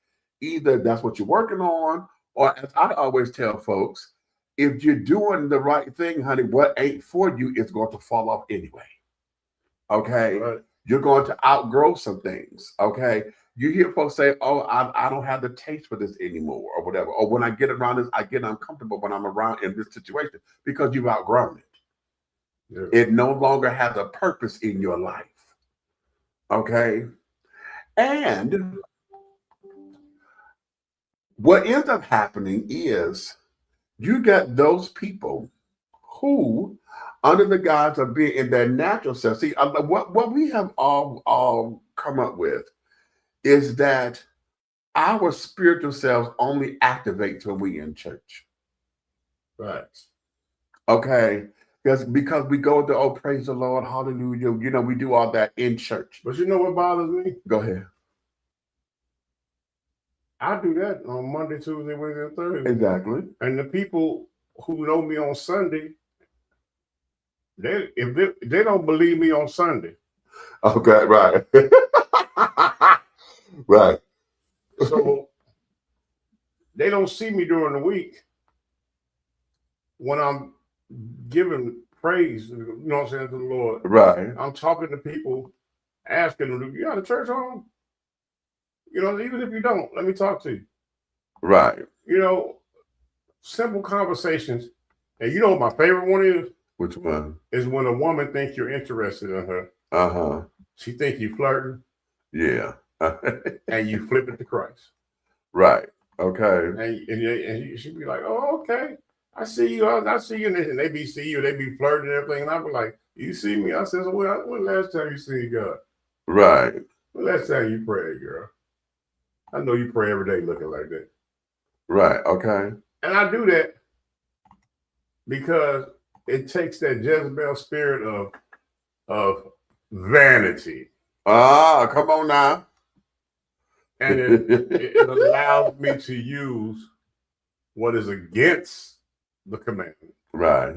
either that's what you're working on, or as I always tell folks, if you're doing the right thing, honey, what ain't for you is going to fall off anyway. Okay? Right. You're going to outgrow some things. Okay? You hear folks say, oh, I don't have the taste for this anymore or whatever. Or when I get around this, I get uncomfortable when I'm around in this situation because you've outgrown it. Yeah. It no longer has a purpose in your life. Okay? And what ends up happening is you get those people who, under the guise of being in their natural self, see, what we have all come up with is that our spiritual selves only activates when we in church. Right. Okay? Because we go to, oh, praise the Lord, hallelujah. You know, we do all that in church. But you know what bothers me? Go ahead. I do that on Monday, Tuesday, Wednesday, and Thursday. Exactly. And the people who know me on Sunday, if they don't believe me on Sunday. Okay, right. Right. So they don't see me during the week when I'm giving praise, you know what I'm saying, to the Lord. Right. I'm talking to people, asking them, you got a church home? You know, even if you don't, let me talk to you. Right. You know, simple conversations. And you know what my favorite one is? Which one? Is when a woman thinks you're interested in her. Uh-huh. She think you flirting. Yeah. And you flip it to Christ. Right. Okay. And she'd be like, oh, okay. I see you. I see you. And they be see you. They be flirting and everything. And I be like, you see me? I said, so when last time you see God? Right. When last time you prayed, girl? I know you pray every day looking like that. Right. Okay. And I do that because it takes that Jezebel spirit of vanity. Ah, come on now. And it allows me to use what is against the commandment. Right.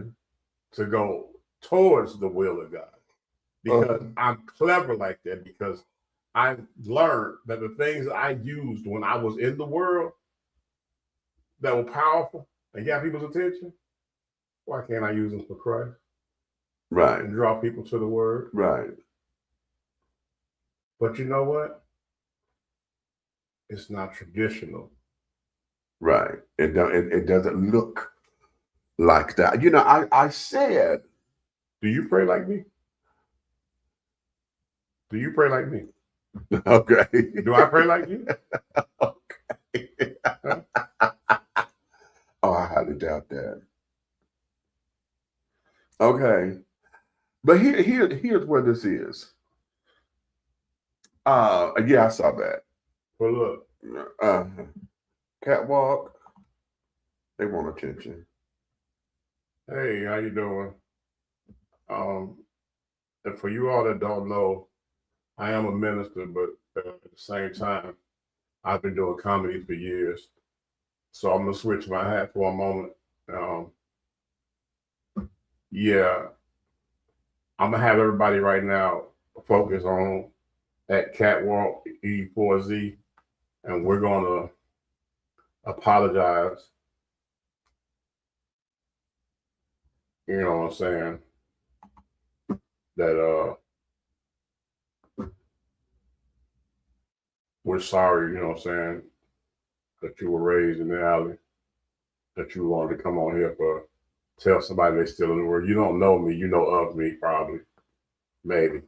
To go towards the will of God. Because I'm clever like that, because I learned that the things I used when I was in the world that were powerful and got people's attention, why can't I use them for Christ? Right. And draw people to the word. Right. But you know what? It's not traditional. Right. It doesn't look like that. You know, I said. Do you pray like me? Do you pray like me? Okay. Do I pray like you? Okay. Huh? Oh, I highly doubt that. Okay. But here's where this is. Yeah, I saw that. Well, look. Catwalk. They want attention. Hey, how you doing? And for you all that don't know, I am a minister, but at the same time, I've been doing comedy for years. So I'm gonna switch my hat for a moment. Yeah, I'm gonna have everybody right now focus on that catwalk E4Z, and we're gonna apologize. You know what I'm saying? That we're sorry, you know what I'm saying, that you were raised in the alley, that you wanted to come on here for tell somebody they still in the world. You don't know me, you know of me, probably. Maybe.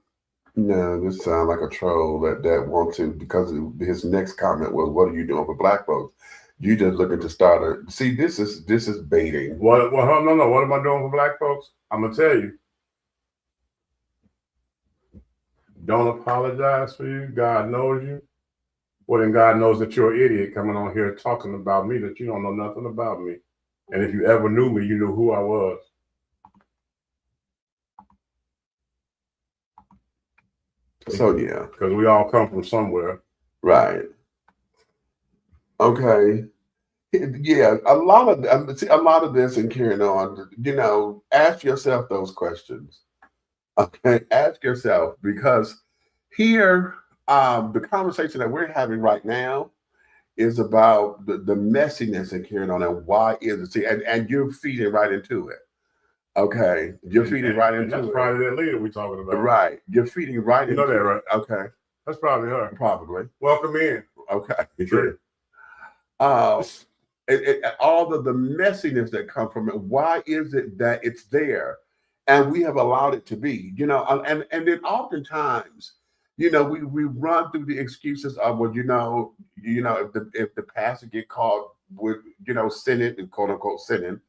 No, this sounds like a troll that wants to, because his next comment was, "What are you doing for black folks?" You just looking to start a. See, this is baiting. What? Well, no. What am I doing for black folks? I'm gonna tell you. Don't apologize for you. God knows you. Well, then God knows that you're an idiot coming on here talking about me, that you don't know nothing about me. And if you ever knew me, you knew who I was. So yeah, because we all come from somewhere, right? Okay, yeah. A lot of this and carrying on. You know, ask yourself those questions. Okay, ask yourself, because here, the conversation that we're having right now is about the messiness and carrying on, and why is it? See, and you're feeding right into it. Okay, you're feeding right into that's it. probably that leader we're talking about. Right, you're feeding right into it. You know that, right? Okay, that's probably her. Probably. Welcome in. Okay. Sure. All of the messiness that comes from it. Why is it that it's there, and we have allowed it to be? You know, and then oftentimes, you know, we run through the excuses of, well, you know, if the pastor get caught with, you know, sinning, quote unquote sinning,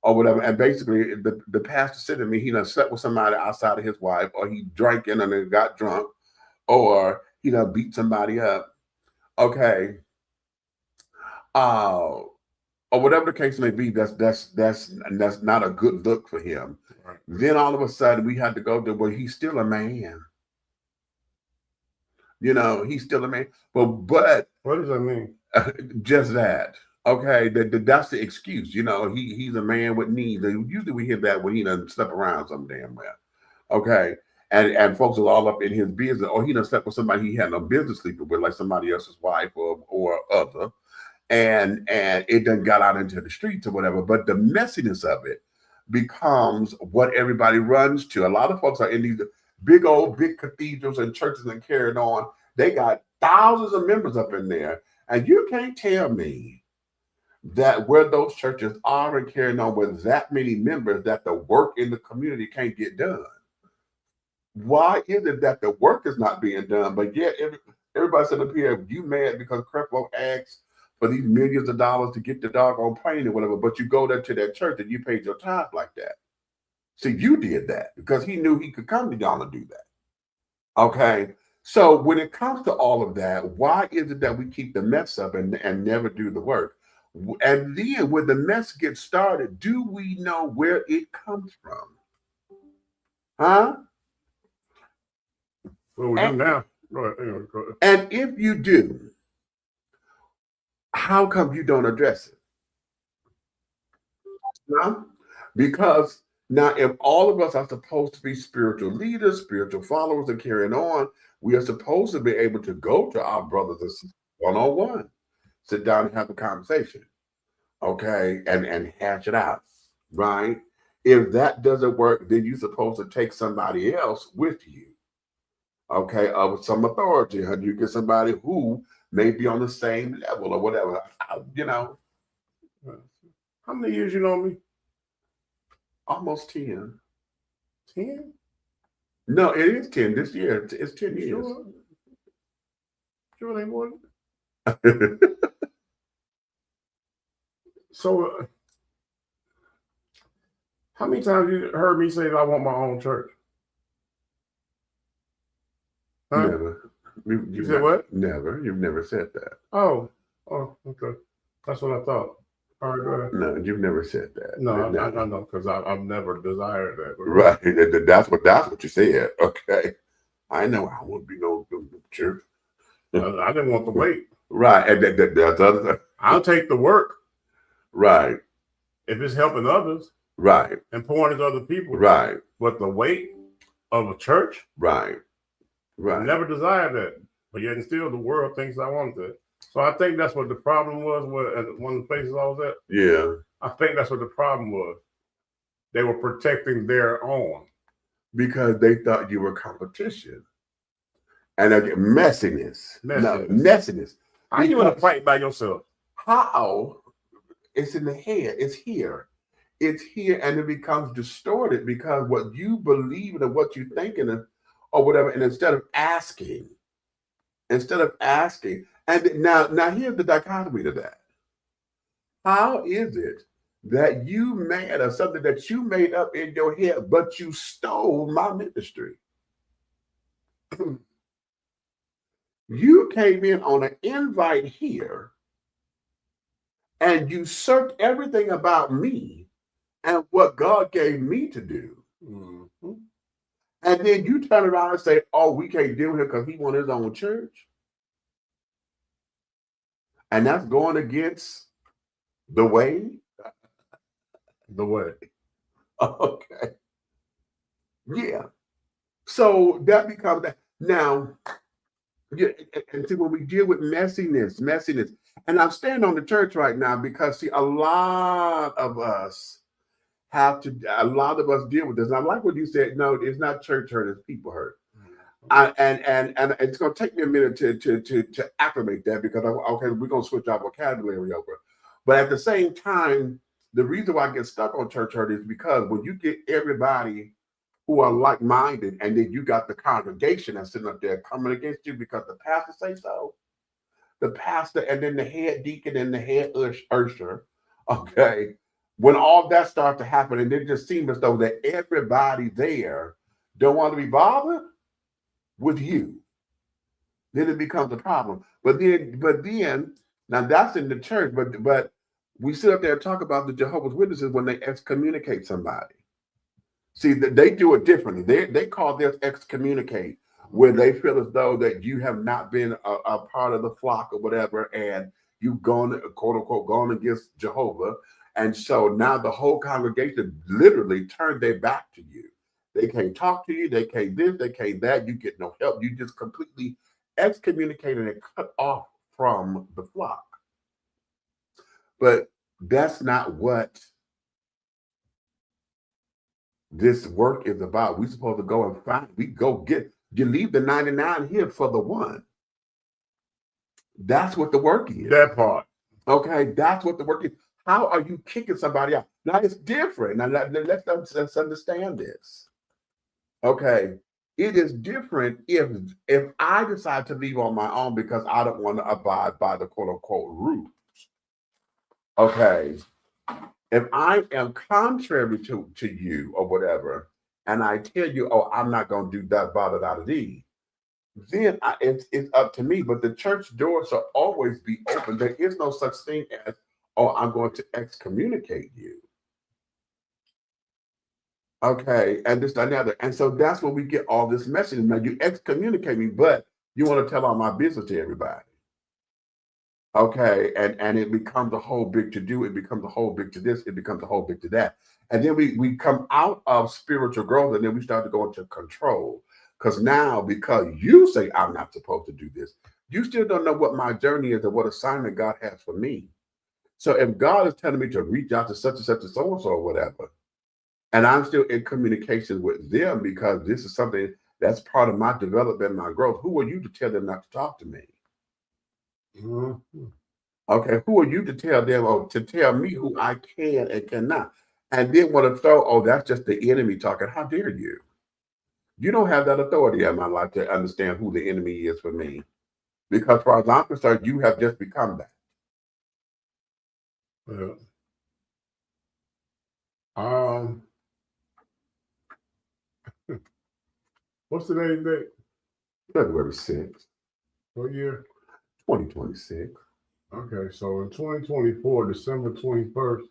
or whatever, and basically the pastor said to me, he done slept with somebody outside of his wife, or he drank and then got drunk, or he done beat somebody up. Okay. Or whatever the case may be, that's not a good look for him. Right. Then all of a sudden we had to go to, well, he's still a man. You know, he's still a man. But what does that mean? Just that. Okay, that's the excuse. You know, he's a man with needs. And usually we hear that when he doesn't sleep around some damn well. Okay. And folks are all up in his business, or he done slept with somebody he had no business sleeping with, like somebody else's wife or other. And it done got out into the streets or whatever. But the messiness of it becomes what everybody runs to. A lot of folks are in these big cathedrals and churches and carrying on. They got thousands of members up in there. And you can't tell me that where those churches are and carrying on with that many members, that the work in the community can't get done. Why is it that the work is not being done? But yet everybody said up here, you mad because Creflo asked for these millions of dollars to get the doggone plane or whatever, but you go there to that church and you paid your tithe like that. See, you did that because he knew he could come to y'all and do that. Okay. So when it comes to all of that, why is it that we keep the mess up and never do the work? And then when the mess gets started, do we know where it comes from? Huh? Well, we do now. Go ahead. And if you do, how come you don't address it? No? Because now, if all of us are supposed to be spiritual leaders, spiritual followers, and carrying on, we are supposed to be able to go to our brothers and sisters one-on-one, sit down and have a conversation, okay, and hash it out, right? If that doesn't work, then you're supposed to take somebody else with you, okay, of some authority. How do you get somebody who may be on the same level or whatever, you know? How many years you know me? Almost 10. 10? No, it is 10 this year. It's 10 years. Sure, ain't more. So, how many times you heard me say that I want my own church? Huh? Never. You said what? Never. You've never said that. Oh, okay. That's what I thought. All right, go ahead. No, you've never said that. No, I know, because I've never desired that. Right. That's what you said. Okay. I know I won't be no church. I didn't want to wait. Right. And that's other thing. I'll take the work. Right. If it's helping others. Right. And pouring into other people. Right. But the weight of a church. Right. Right. I never desired that. But yet and still the world thinks I wanted it. So I think that's what the problem was at one of the places I was at. Yeah. I think that's what the problem was. They were protecting their own. Because they thought you were competition. And again, messiness. No, messiness. How you want to fight by yourself? How? It's in the head. It's here. It's here, and it becomes distorted because what you believe and what you're thinking or whatever, and instead of asking, and now here's the dichotomy to that. How is it that you mad at something that you made up in your head, but you stole my ministry? You came in on an invite here and you searched everything about me and what God gave me to do. Mm-hmm. And then you turn around and say, oh, we can't deal with him because he wants his own church. And that's going against the way. The way. Okay. Yeah. So that becomes that. Now, yeah, and see, when we deal with messiness, and I'm standing on the church right now because, see, a lot of us deal with this. And I like what you said. No, it's not church hurt, it's people hurt. And it's going to take me a minute to acclimate that because, okay, we're going to switch our vocabulary over. But at the same time, the reason why I get stuck on church hurt is because when you get everybody who are like-minded, and then you got the congregation that's sitting up there coming against you because the pastor say so. The pastor and then the head deacon and the head usher, okay? When all that starts to happen, and it just seems as though that everybody there don't want to be bothered with you, then it becomes a problem. But then, now that's in the church, but we sit up there and talk about the Jehovah's Witnesses when they excommunicate somebody. See, they do it differently. They call this excommunicate, where they feel as though that you have not been a part of the flock or whatever, and you've gone, quote unquote, gone against Jehovah. And so now the whole congregation literally turned their back to you. They can't talk to you. They can't this, they can't that. You get no help. You just completely excommunicated and cut off from the flock. But that's not what this work is about. We're supposed to go and find, you leave the 99 here for the one. That's what the work is. That part. Okay, that's what the work is. How are you kicking somebody out? Now it's different. Now let's understand this. Okay, it is different if I decide to leave on my own because I don't want to abide by the quote unquote rules. Okay. If I am contrary to you or whatever, and I tell you, oh, I'm not going to do that, blah, blah, then it's up to me. But the church doors will always be open. There is no such thing as, oh, I'm going to excommunicate you. Okay, and this, that, and the other. And so that's when we get all this message. Now, you excommunicate me, but you want to tell all my business to everybody. Okay, and it becomes a whole big to do. It becomes a whole big to this. It becomes a whole big to that. And then we come out of spiritual growth, and then we start to go into control. Because now, because you say I'm not supposed to do this, you still don't know what my journey is and what assignment God has for me. So if God is telling me to reach out to such and such and so-and-so or whatever, and I'm still in communication with them because this is something that's part of my development, my growth, who are you to tell them not to talk to me? Mm-hmm. Okay, who are you to tell them or to tell me who I can and cannot? And then want to throw, oh, that's just the enemy talking. How dare you? You don't have that authority in my life to understand who the enemy is for me. Because as far as I'm concerned, you have just become that. What's today's date? February 6th. What year? 2026. Okay, so in 2024, December 21st,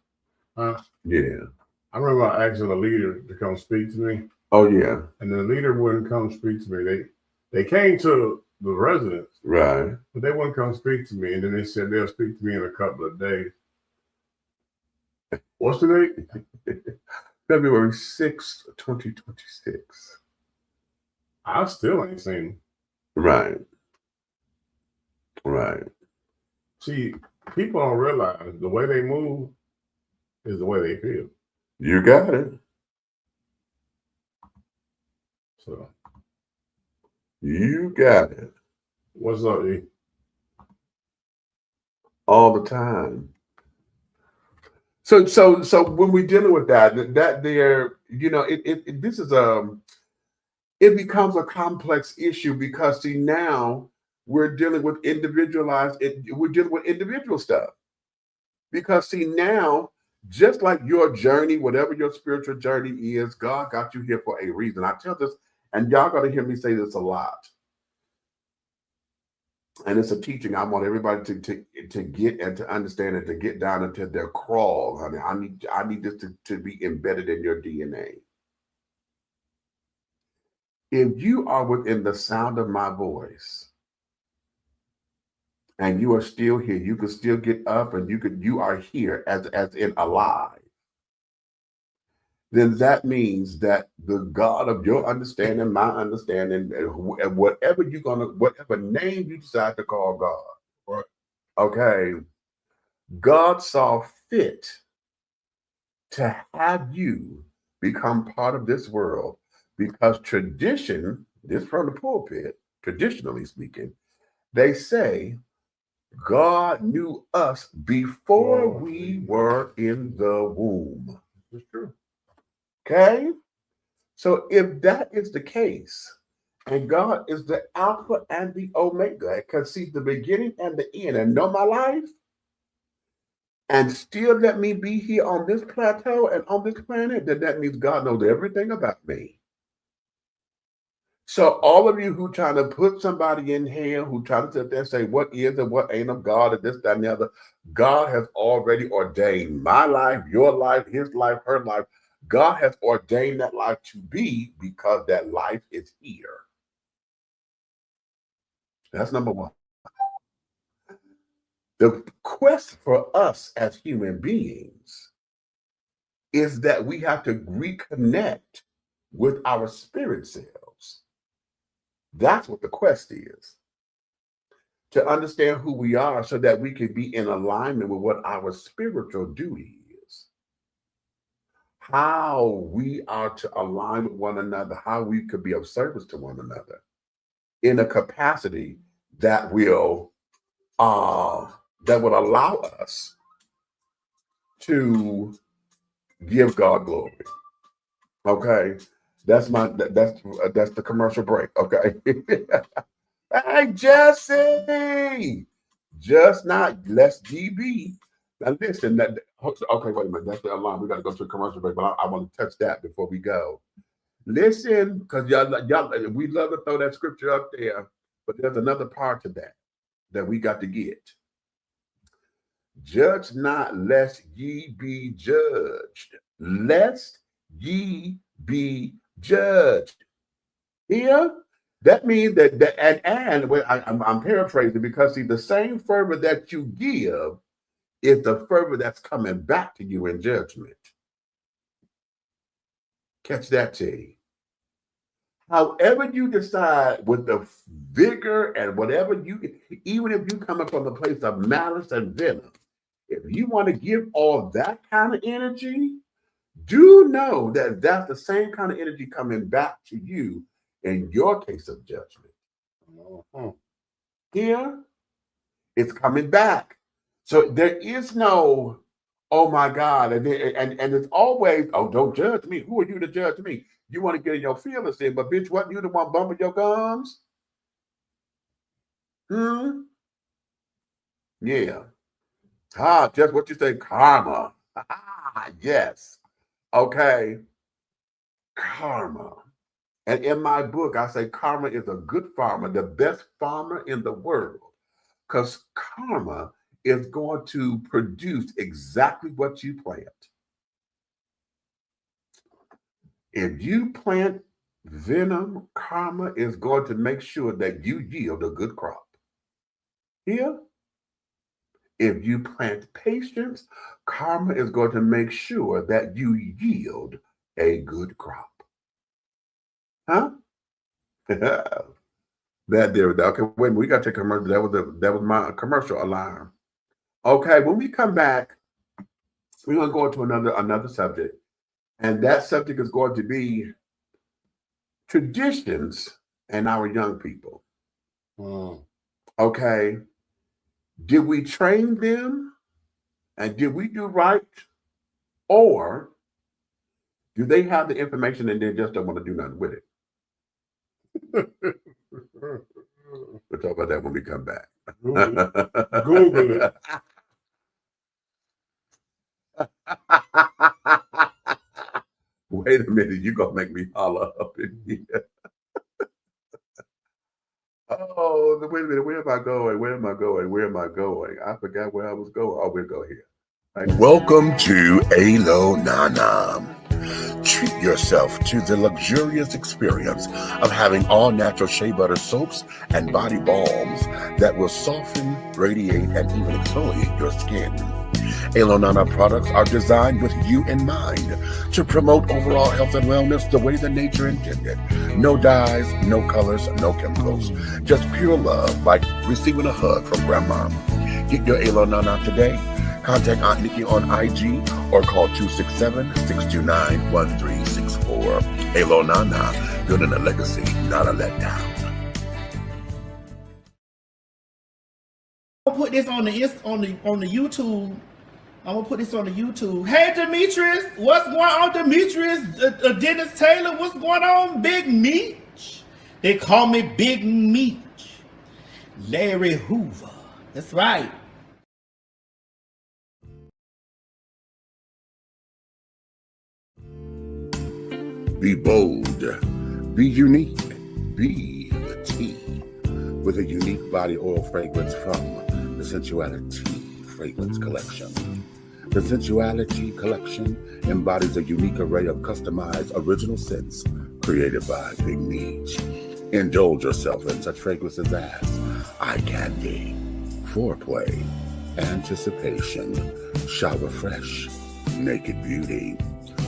yeah. I remember asking a leader to come speak to me. Oh, yeah. And the leader wouldn't come speak to me. They came to the residence, Right. but they wouldn't come speak to me. And then they said they'll speak to me in a couple of days. What's the date? February 6th, 2026. I still ain't seen them. Right. Right. See, people don't realize the way they move is the way they feel. You got it. So, You got it. what's up, E? All the time. So when we're dealing with that there, you know, this is it becomes a complex issue because see now we're dealing with we're dealing with individual stuff. Because see now, just like your journey, whatever your spiritual journey is, God got you here for a reason. I tell this, and y'all got to hear me say this a lot. And it's a teaching I want everybody to get and to understand and to get down into their crawl, honey. I need this to be embedded in your DNA. If you are within the sound of my voice and you are still here, you can still get up and you are here as in alive, then that means that the God of your understanding, my understanding, and whatever name you decide to call God, Right. Okay, God saw fit to have you become part of this world because tradition, this from the pulpit, traditionally speaking, they say God knew us before we were in the womb. It's true. Okay? So if that is the case, and God is the Alpha and the Omega, because see the beginning and the end, and know my life, and still let me be here on this plateau and on this planet, then that means God knows everything about me. So all of you who trying to put somebody in hell, who try to sit there and say what is and what ain't of God and this, that, and the other, God has already ordained my life, your life, his life, her life. God has ordained that life to be because that life is here. That's number one. The quest for us as human beings is that we have to reconnect with our spirit selves. That's what the quest is. To understand who we are so that we can be in alignment with what our spiritual duty is. How we are to align with one another, how we could be of service to one another in a capacity that will allow us to give God glory. Okay, that's the commercial break. Okay. Hey Jesse, just not less GB. Now listen, okay, wait a minute. That's the alarm. We got to go to a commercial break, but I want to touch that before we go. Listen, because y'all, we love to throw that scripture up there, but there's another part to that we got to get. Judge not, lest ye be judged. Lest ye be judged. Here, that means that I'm paraphrasing because see, the same fervor that you give is the fervor that's coming back to you in judgment. Catch that, T. However you decide with the vigor and whatever even if you coming from a place of malice and venom, if you want to give all that kind of energy, do know that that's the same kind of energy coming back to you in your case of judgment. Here, it's coming back. So there is no, oh my God, and it's always, oh, don't judge me. Who are you to judge me? You want to get in your feelings in, but bitch, wasn't you the one bumping your gums? Yeah. Just what you say, karma. Yes. Okay. Karma. And in my book, I say karma is a good farmer, the best farmer in the world, because karma is going to produce exactly what you plant. If you plant Venom, karma is going to make sure that you yield a good crop. Here, if you plant patience, karma is going to make sure that you yield a good crop. Huh? That there. Okay, wait a minute. We got to commercial. That was my commercial alarm. Okay, when we come back, we're going to go into another subject, and that subject is going to be traditions and our young people. Okay, did we train them, and did we do right, or do they have the information and they just don't want to do nothing with it? We'll talk about that when we come back. Google it. Wait a minute, you're going to make me holler up in here. Oh, wait a minute, where am I going? Where am I going? Where am I going? I forgot where I was going. Oh, we'll go here. Welcome to Alo Nana. Treat yourself to the luxurious experience of having all natural shea butter soaps and body balms that will soften, radiate, and even exfoliate your skin. Alo Nana products are designed with you in mind to promote overall health and wellness the way the nature intended. No dyes, no colors, no chemicals. Just pure love, like receiving a hug from grandma. Get your Alo Nana today. Contact Aunt Nikki on IG or call 267-629-1364. Alo Nana, building a legacy, not a letdown. I'll put this on the YouTube. I'm gonna put this on the YouTube. Hey Demetrius, what's going on, Demetrius? Dennis Taylor, what's going on, Big Meech? They call me Big Meech. Larry Hoover. That's right. Be bold, be unique, be the tea. With a unique body oil fragrance from the Sensuality Fragrance Collection. The Sensuality Collection embodies a unique array of customized original scents created by Big Meech. Indulge yourself in such fragrances as eye candy, foreplay, anticipation, shower fresh, naked beauty,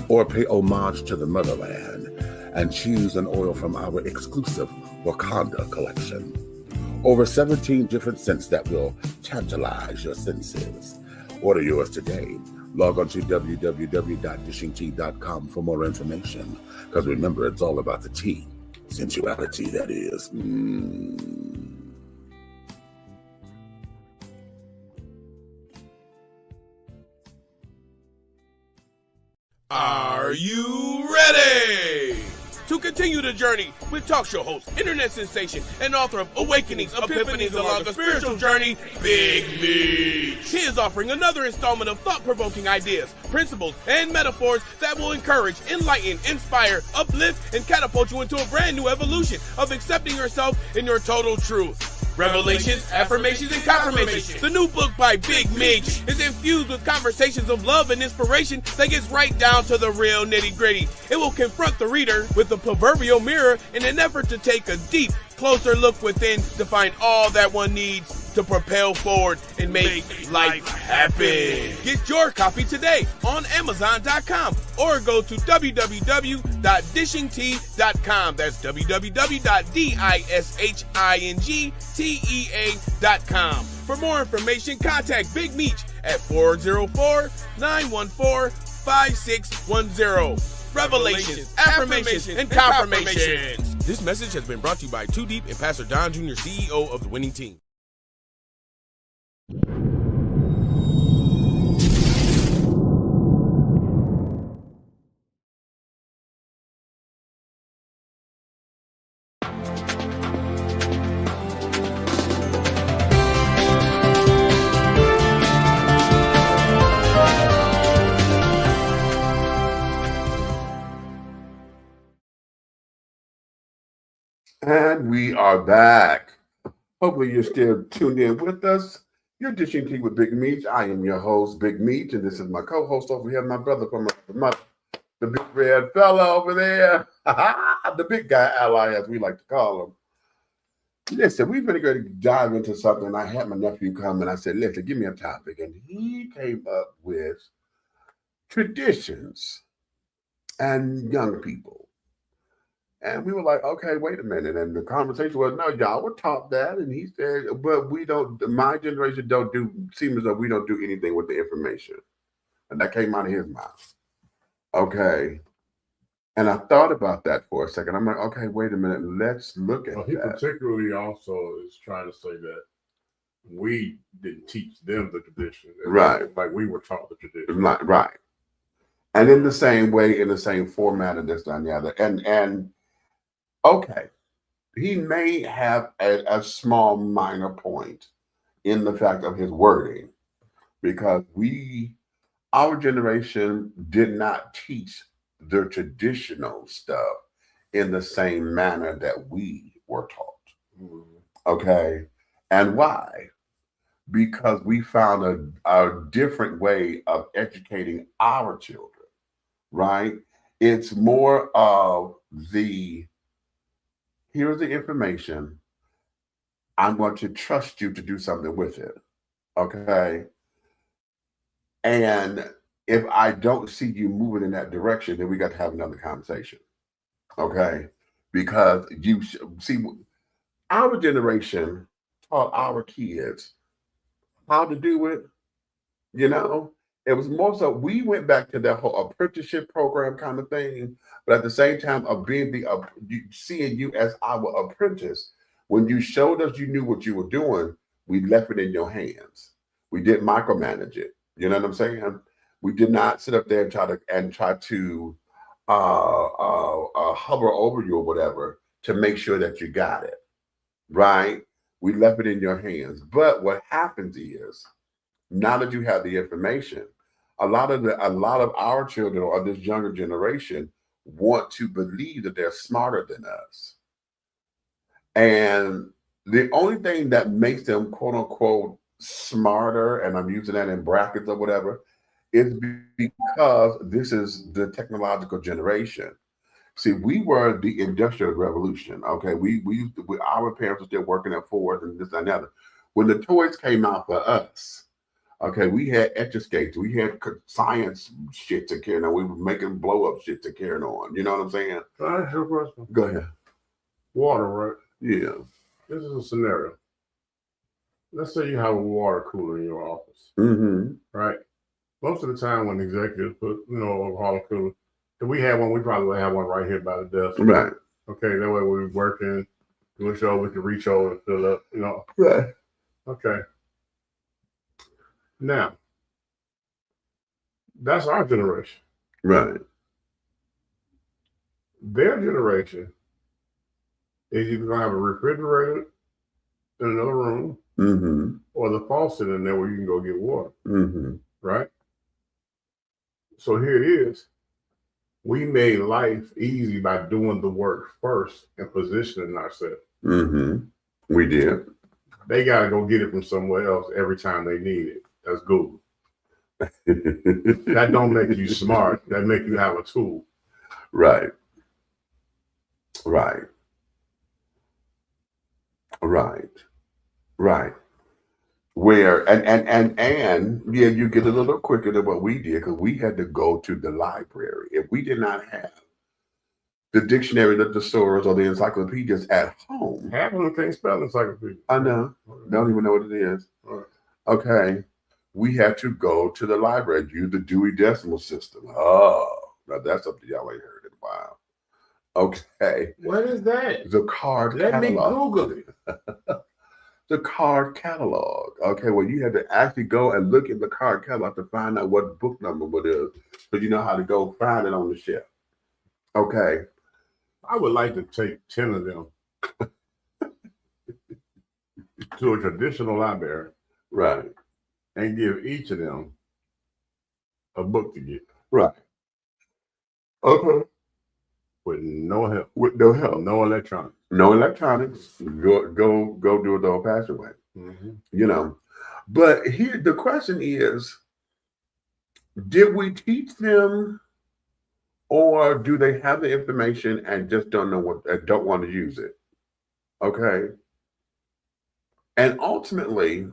or pay homage to the motherland and choose an oil from our exclusive Wakanda collection. Over 17 different scents that will tantalize your senses. Order yours today. Log on to www.dishingtea.com for more information. Because remember, it's all about the tea. Sensuality, that is. Are you ready to continue the journey with talk show host, internet sensation, and author of Awakenings, Epiphanies Along a Spiritual Journey, Big Meech? He is offering another installment of thought-provoking ideas, principles, and metaphors that will encourage, enlighten, inspire, uplift, and catapult you into a brand new evolution of accepting yourself in your total truth. Revelations, Affirmations, and Confirmations. The new book by Big Meech is infused with conversations of love and inspiration that gets right down to the real nitty-gritty. It will confront the reader with the proverbial mirror in an effort to take a deep, closer look within to find all that one needs to propel forward and make life happen. Get your copy today on Amazon.com or go to www.dishingtea.com. That's www.dishingtea.com. For more information, contact Big Meech at 404-914-5610. Revelations, Affirmations, and Confirmations. This message has been brought to you by Too Deep and Pastor Don Jr., CEO of the Winning Team. And we are back. Hopefully you're still tuned in with us. You're Dishing Tea with Big Meech. I am your host, Big Meech, and this is my co-host over here, my brother from my mother, the big red fella over there, the big guy ally, as we like to call him. Listen, we're going to dive into something. I had my nephew come and I said, listen, give me a topic. And he came up with traditions and young people. And we were like, okay, wait a minute. And the conversation was, no, y'all were taught that. And he said, but we don't, my generation don't do, seems as though we don't do anything with the information. And that came out of his mouth. Okay. And I thought about that for a second. I'm like, okay, wait a minute. Let's look at He that. particularly also is trying to say that we didn't teach them the tradition. Right. Like we were taught the tradition. Right. And in the same way, in the same format and this and the other. And okay, he may have a small minor point in the fact of his wording, because our generation did not teach the traditional stuff in the same manner that we were taught. Okay. And why? Because we found a different way of educating our children, right? It's more of here's the information. I'm going to trust you to do something with it. Okay. And if I don't see you moving in that direction, then we got to have another conversation. Okay. Because you see, our generation taught our kids how to do it. You know, it was more so we went back to that whole apprenticeship program kind of thing. But at the same time of being seeing you as our apprentice, when you showed us you knew what you were doing, we left it in your hands. We didn't micromanage it. You know what I'm saying? We did not sit up there and try to hover over you or whatever to make sure that you got it, right? We left it in your hands. But what happens is, now that you have the information, a lot of our children or this younger generation want to believe that they're smarter than us. And the only thing that makes them quote unquote smarter, and I'm using that in brackets or whatever, is because this is the technological generation. See, we were the Industrial Revolution. Okay, our parents were still working at Ford and this and that. When the toys came out for us, okay, we had Etch-a-Skates, we had science shit to carry on. We were making blow up shit to carry on. You know what I'm saying? Can I ask you a question? Go ahead. Water, right? Yeah. This is a scenario. Let's say you have a water cooler in your office, right? Most of the time when executives put, a water cooler, if we have one, we probably have one right here by the desk. Right. Okay, that way we're working, doing show, we can reach over and fill up, Right. Okay. Now, that's our generation. Right. Their generation is either going to have a refrigerator in another room or the faucet in there where you can go get water. Right? So here it is. We made life easy by doing the work first and positioning ourselves. We did. They got to go get it from somewhere else every time they need it. That's Google. That don't make you smart. That make you have a tool. Right. Right. Right. Right. Where and yeah, you get a little quicker than what we did, because we had to go to the library. If we did not have the dictionary, the thesaurus, or the encyclopedias at home, half of them can't spell encyclopedia. I know. Don't even know what it is. Okay. We had to go to the library, use the Dewey Decimal System. Oh, now that's something y'all ain't heard in a while. Okay. What is that? The card Let me catalog. Google it. The card catalog. Okay, well, you had to actually go and look at the card catalog to find out what book number it is, so you know how to go find it on the shelf. Okay. I would like to take 10 of them to a traditional library. Right. And give each of them a book to get. Right. Okay. With no help. With no help. No electronics. No electronics. Go do it the old-fashioned way. But here the question is, did we teach them Or do they have the information and just don't know what, don't want to use it? Okay. And ultimately,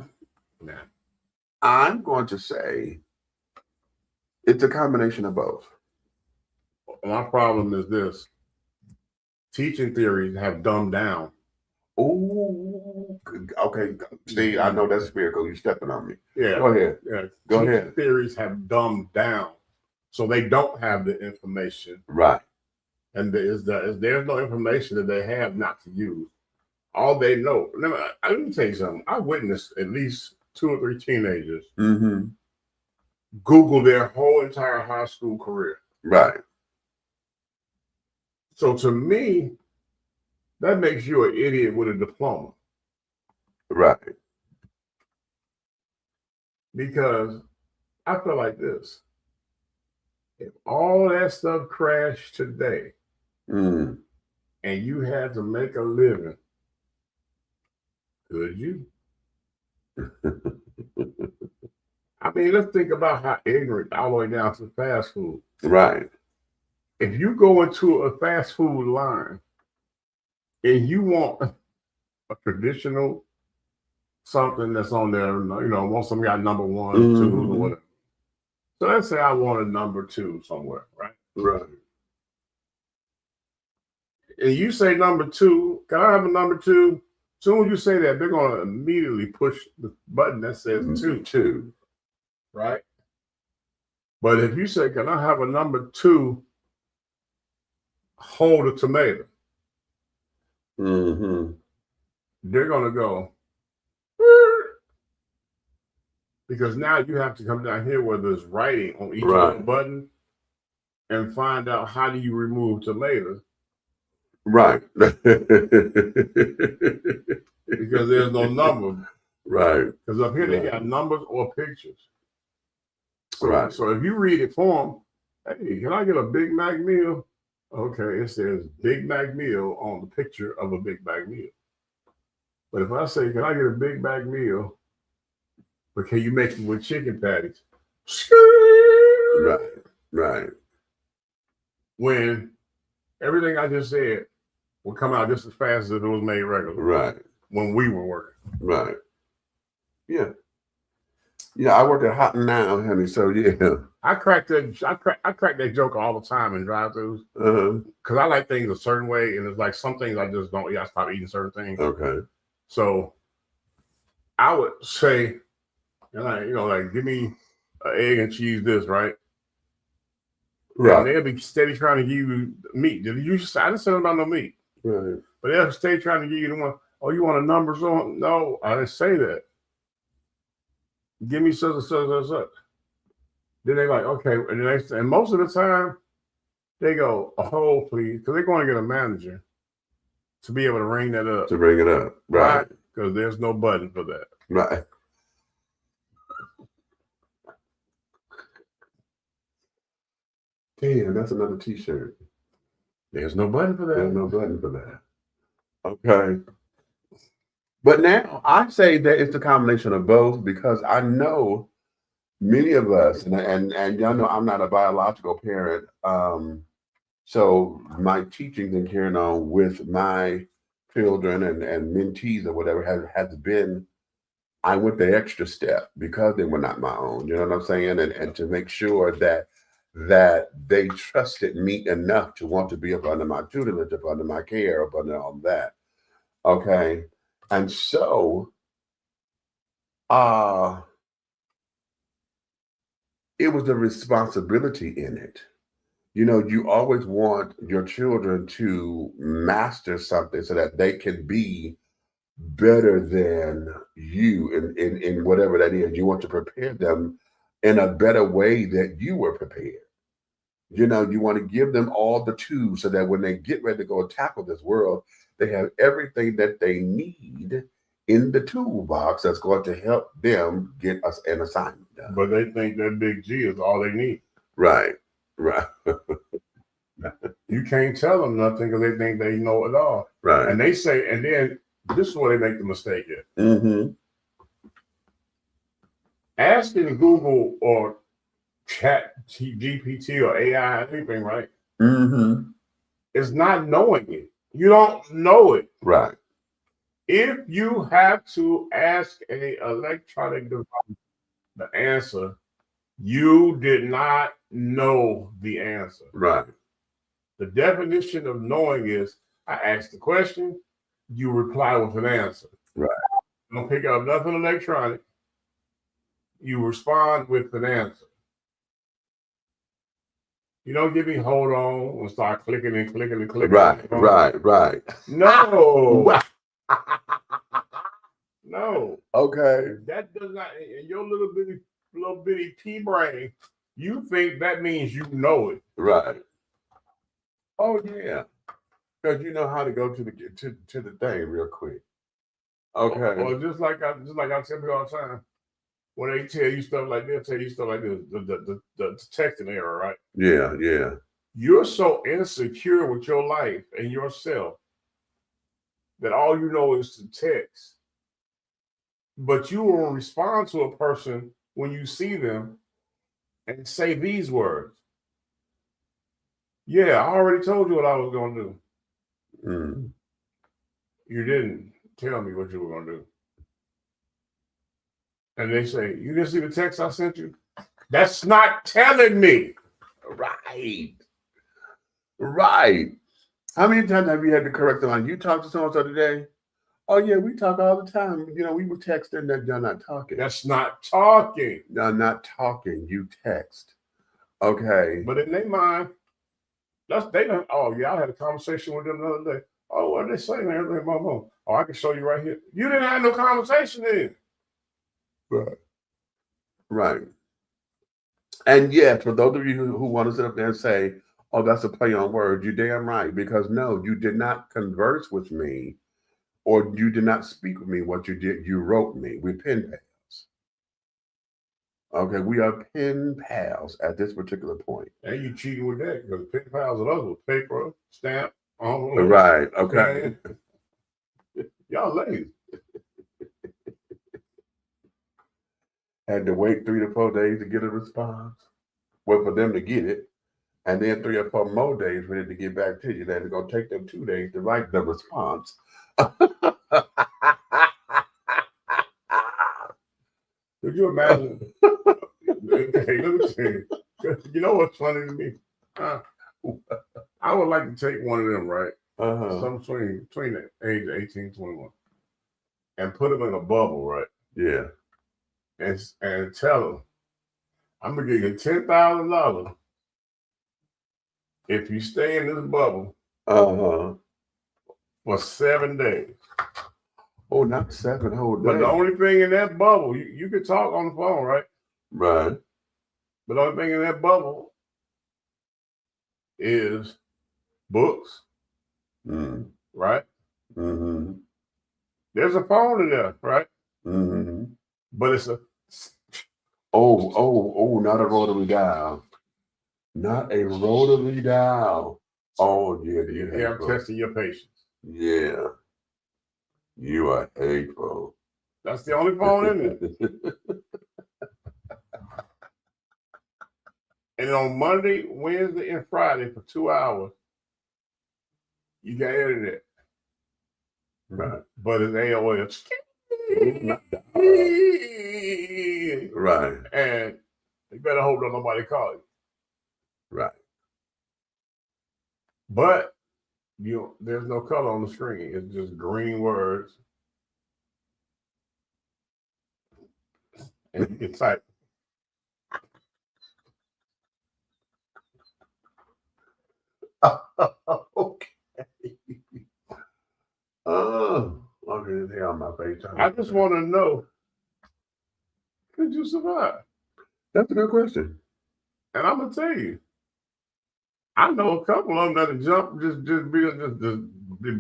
I'm going to say it's a combination of both. My problem is this: teaching theories have dumbed down. Oh, okay. See, I know that's spherical. You're stepping on me. Yeah. Go ahead. Yeah. Go teaching ahead. Theories have dumbed down, so they don't have the information. Right. And there's no information that they have not to use. All they know. Let me tell you something. I witnessed at least 2 or 3 teenagers Google their whole entire high school career. Right. So to me, that makes you an idiot with a diploma. Right. Because I feel like this. If all that stuff crashed today and you had to make a living, could you? I mean, let's think about how ignorant all the way down to fast food. Right. If you go into a fast food line and you want a traditional something that's on there, you know, want some got number 1, 2, or whatever. So let's say I want a number 2 somewhere, right? Right. And you say number 2, can I have a number 2? As soon as you say that, they're going to immediately push the button that says 2, right? But if you say, can I have a number 2 hold a tomato? They're going to go, because now you have to come down here where there's writing on each button and find out how do you remove tomatoes. Right. Because there's no number. Right. Because up here they got numbers or pictures. So, Right. So if you read it for them, hey, can I get a Big Mac meal? Okay, it says Big Mac meal on the picture of a Big Mac meal. But if I say, can I get a Big Mac meal? But can you make it with chicken patties? Right. Right. When everything I just said will come out just as fast as if it was made regular. Right. When we were working. Right. Yeah. Yeah, I work at Hot and Now, honey. So yeah. I crack that joke all the time in drive-thrus. Because I like things a certain way, and it's like some things I just don't. I stop eating certain things. Okay. So I would say, like, give me an egg and cheese this, right? Right. And they'll be steady trying to give you meat. I didn't say about no meat. Right. But they'll stay trying to give you the one. Oh, you want a number? So no, I didn't say that. Give me such and such and such. Then they like, okay, and most of the time they go, a hold, please, because they're going to get a manager to be able to ring that up. To bring it up, right? Because there's no button for that. Right. Damn, that's another T-shirt. There's no button for that. There's no button for that. Okay. But now I say that it's a combination of both, because I know many of us, and y'all know I'm not a biological parent, so my teaching and carrying on with my children and mentees or whatever has been, I went the extra step because they were not my own. You know what I'm saying? And to make sure that they trusted me enough to want to be up under my tutelage, up under my care, up under all that. Okay. And so it was the responsibility in it. You know, you always want your children to master something so that they can be better than you in whatever that is. You want to prepare them in a better way that you were prepared. You know, you want to give them all the tools so that when they get ready to go tackle this world, they have everything that they need in the toolbox that's going to help them get us an assignment done. But they think that big G is all they need. Right, right. You can't tell them nothing because they think they know it all. Right. And they say, and then this is where they make the mistake at. Asking Google or Chat GPT or AI anything, right? Mm-hmm. It's not knowing it. You don't know it. Right. If you have to ask a electronic device the answer, you did not know the answer. Right. The definition of knowing is I ask the question, you reply with an answer. Right. Don't pick up nothing electronic. You respond with an answer. You don't give me hold on and start clicking and clicking and clicking. Right. No. No. Okay. That does not, in your little bitty pea brain, you think that means you know it. Right. Oh yeah. Because you know how to go to the thing real quick. Okay. Or just like I tell people all the time, when they tell you stuff like this, the texting error, right? Yeah. You're so insecure with your life and yourself that all you know is to text. But you will respond to a person when you see them and say these words. Yeah, I already told you what I was going to do. Mm. You didn't tell me what you were going to do. And they say, you didn't see the text I sent you? That's not telling me. Right. How many times have you had to correct them on you talked to someone today? Oh yeah, we talk all the time. You know, we were texting that you're not talking. That's not talking. You're not talking. You text. Okay. But in their mind, they don't. Oh yeah, I had a conversation with them the other day. Oh, what are they saying? Everything, oh, I can show you right here. You didn't have no conversation then. Right. And yes, for those of you who want to sit up there and say, "Oh, that's a play on words," you're damn right. Because no, you did not converse with me. Or you did not speak with me. What you did, you wrote me. We're pen pals. Okay, we are pen pals at this particular point. And you cheating with that because pen pals with us with paper, stamp, right. Okay. Y'all lazy. Had to wait 3 to 4 days to get a response. Well, for them to get it, and then 3 or 4 more days for it to get back to you. Then it's gonna take them 2 days to write the response. Could you imagine? Hey, let me see. You know what's funny to me? I would like to take one of them, right? Some between the age of 18 and 21, and put them in a bubble, right? Yeah. And tell them, I'm gonna give you $10,000 if you stay in this bubble for 7 days. Oh, not 7 whole days. But the only thing in that bubble, you can talk on the phone, right? Right. But the only thing in that bubble is books, right? Mm-hmm. There's a phone in there, right? Mm-hmm. But it's a not a rotary dial. Not a rotary dial. Oh yeah, I'm testing your patience. Yeah. You are hateful. That's the only phone in there. And on Monday, Wednesday, and Friday for 2 hours, you got internet. Right. But it's AOL. Right. And you better hope that nobody call you. Right. But there's no color on the screen. It's just green words. And you can type. Okay. Okay, here on my face. I just want to know, could you survive? That's a good question. And I'm gonna tell you, I know a couple of them that'll jump, just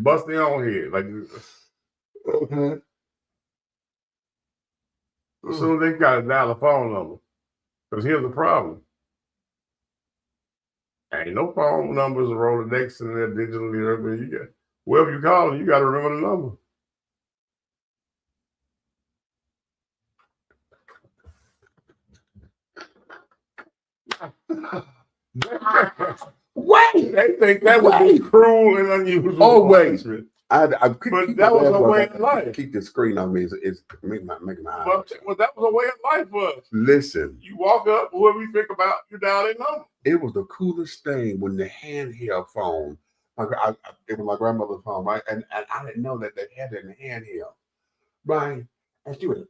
bust their own head. Like, okay. As soon as they got to dial a phone number. Because here's the problem. Ain't no phone numbers are Rolodex and they're digitally everything you get. Whoever you call, you got to remember the number. Wait. They think that would be cruel and unusual. Oh, wait. punishment. I But that was a way of life. Keep the screen on me. It's making my eyes. But that was a way of life for us. Listen. You walk up, whoever you think about, you dial their number. It was the coolest thing when the handheld phone. It was my grandmother's phone, right? And I didn't know that they had it in the handheld, right? And she was,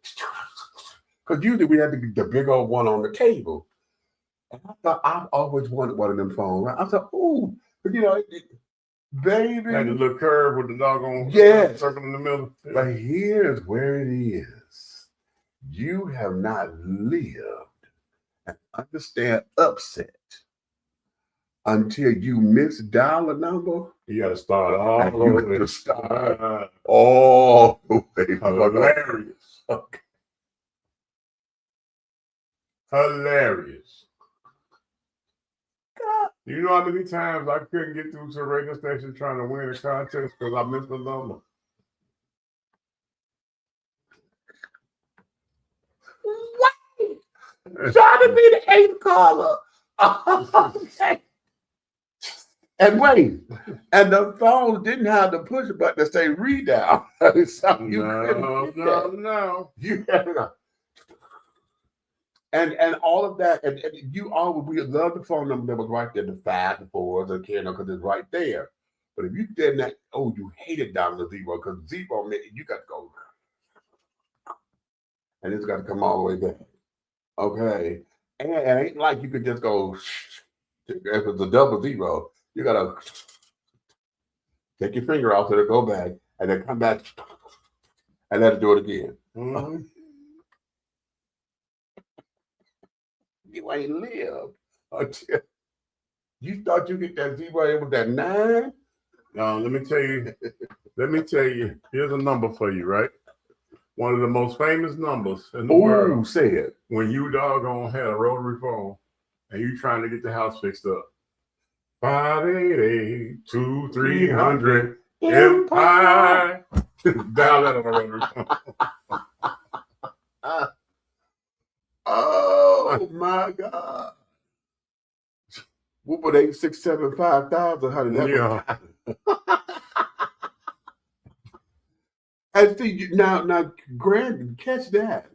because usually we had the big old one on the table. And I thought I've always wanted one of them phones, right? I thought, ooh, but baby. Had the little curve with the doggone circle in the middle. But here's where it is. You have not lived and understand upset until you misdial a number. You got to start all over. To start all the way. Hilarious. Okay. Hilarious. God. You know how many times I couldn't get through to a radio station trying to win a contest because I missed the number? What? Trying to be the 8th caller. Okay. And wait, and the phone didn't have the push button to say redial. So you No. You had to, and all of that, and we love the phone number that was right there, the 5, the 4s, the because it's right there. But if you did that, you hated down the zero because zero meant you got to go, and it's got to come all the way back. Okay, and it ain't like you could just go. If it's a double zero, you gotta take your finger off so it'll go back, and then come back and let it do it again. Mm-hmm. You ain't lived until you thought you get that zero. It was that 9. No, let me tell you. Here's a number for you, right? One of the most famous numbers in the world. Say it. When you doggone had a rotary phone and you trying to get the house fixed up. 588-2300 Empire. Dial that on a rotary phone. Oh my God. What would 8675000? How did that Yeah. And see, now, Grant, catch that.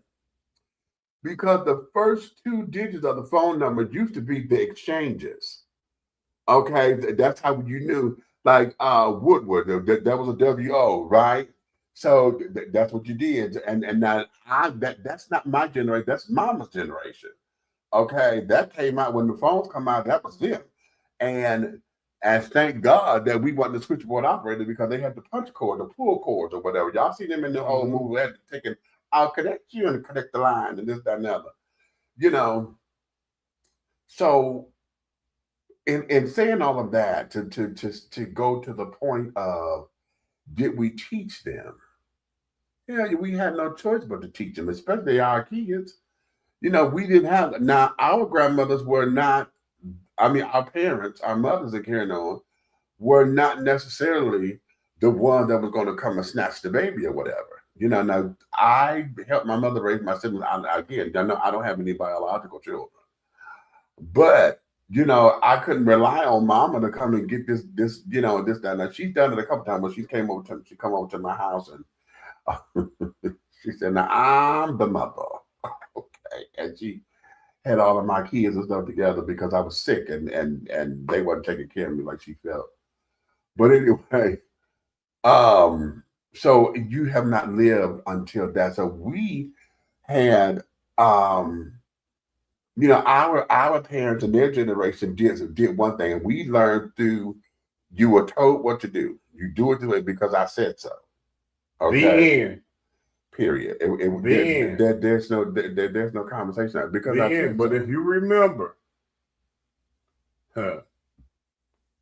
Because the first 2 digits of the phone number used to be the exchanges. Okay, that's how you knew. Like Woodward, that was a WO, right? So that's what you did. And now that's not my generation. That's Mama's generation. Okay, that came out when the phones come out. That was them. And thank God that we wasn't the switchboard operator because they had the punch cord, the pull cords, or whatever. Y'all see them in the old movie. They had to take it. I'll connect you and connect the line and this, that, and the other. So in saying all of that, to go to the point of, did we teach them? Yeah, we had no choice but to teach them, especially our kids. We didn't have, now our grandmothers were not, our parents, our mothers that carrying on, were not necessarily the one that was going to come and snatch the baby or whatever. Now I helped my mother raise my siblings. Again, I don't have any biological children, but I couldn't rely on Mama to come and get this, this, that. Now she's done it a couple times when she come over to my house and she said, "Now I'm the mother." Okay, and she had all of my kids and stuff together because I was sick and they wasn't taking care of me like she felt. But anyway, so you have not lived until that. So we had, our parents and their generation did one thing, and we learned through, you were told what to do. You do it because I said so. Okay. The end. Period. There's no conversation because the I end. said But so. if you remember,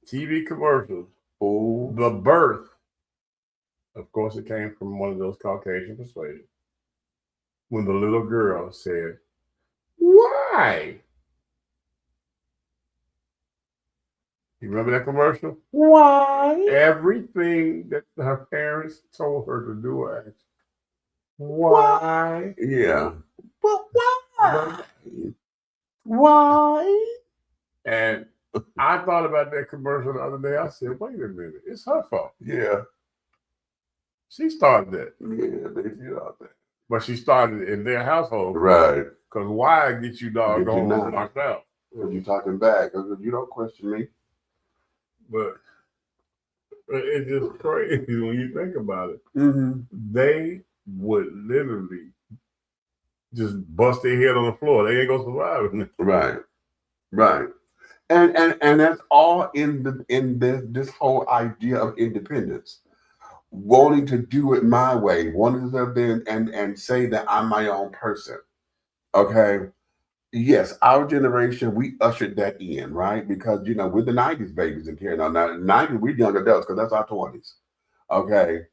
TV commercials, the birth, of course, it came from one of those Caucasian persuaded. When the little girl said, "Why?" You remember that commercial? Why? Everything that her parents told her to do, or ask, why? Yeah. But why? Why? And I thought about that commercial the other day. I said, wait a minute, it's her fault. Yeah. She started that. Yeah, they did all that. But she started it in their household. Right. Because why get you doggone knocked out? Because you're talking back. You don't question me. But it's just crazy when you think about it. Mm-hmm. They would literally just bust their head on the floor. They ain't gonna survive. Right. Right. And that's all in this whole idea of independence. Wanting to do it my way, wanting to then and say that I'm my own person. Okay. Yes, our generation, we ushered that in, right? Because we're the 90s babies and carrying on. Now, 90s, we're young adults because that's our 20s. Okay.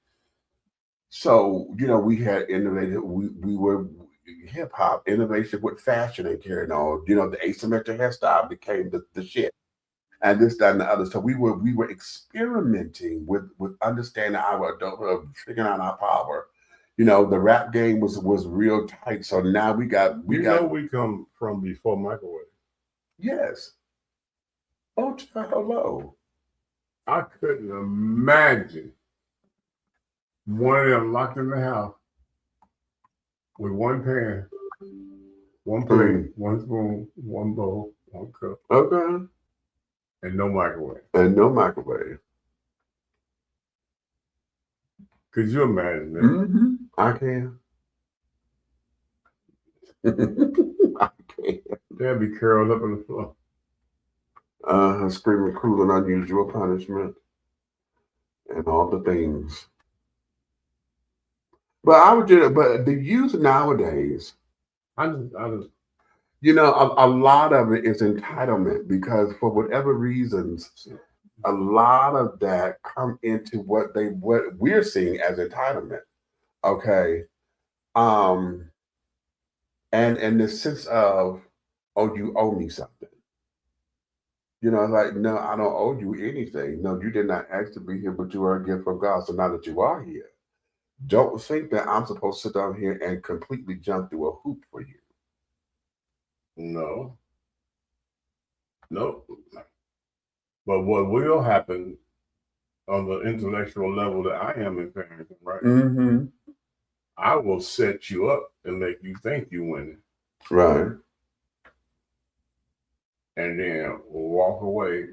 So, we had innovated, we were hip hop, innovation with fashion and carrying on. The asymmetric hairstyle became the shit. And this, that, and the other. So we were experimenting with understanding our adulthood, figuring out our power. The rap game was real tight. So now we come from before microwave. Yes. Oh, hello. I couldn't imagine one of them locked in the house with one pan, one plate, one spoon, one bowl, one cup. Okay. And no microwave. Could you imagine that? Mm-hmm. I can. I can. They'll be curled up on the floor. Screaming cruel and unusual punishment. And all the things. But the youth nowadays, I just a lot of it is entitlement because for whatever reasons, a lot of that come into what we're seeing as entitlement. Okay. And the sense of, oh, you owe me something. Like, no, I don't owe you anything. No, you did not ask to be here, but you are a gift from God. So now that you are here, don't think that I'm supposed to sit down here and completely jump through a hoop for you. No. But what will happen on the intellectual level that I am in parenting, right? Mm-hmm. I will set you up and make you think you winning. Right. And then walk away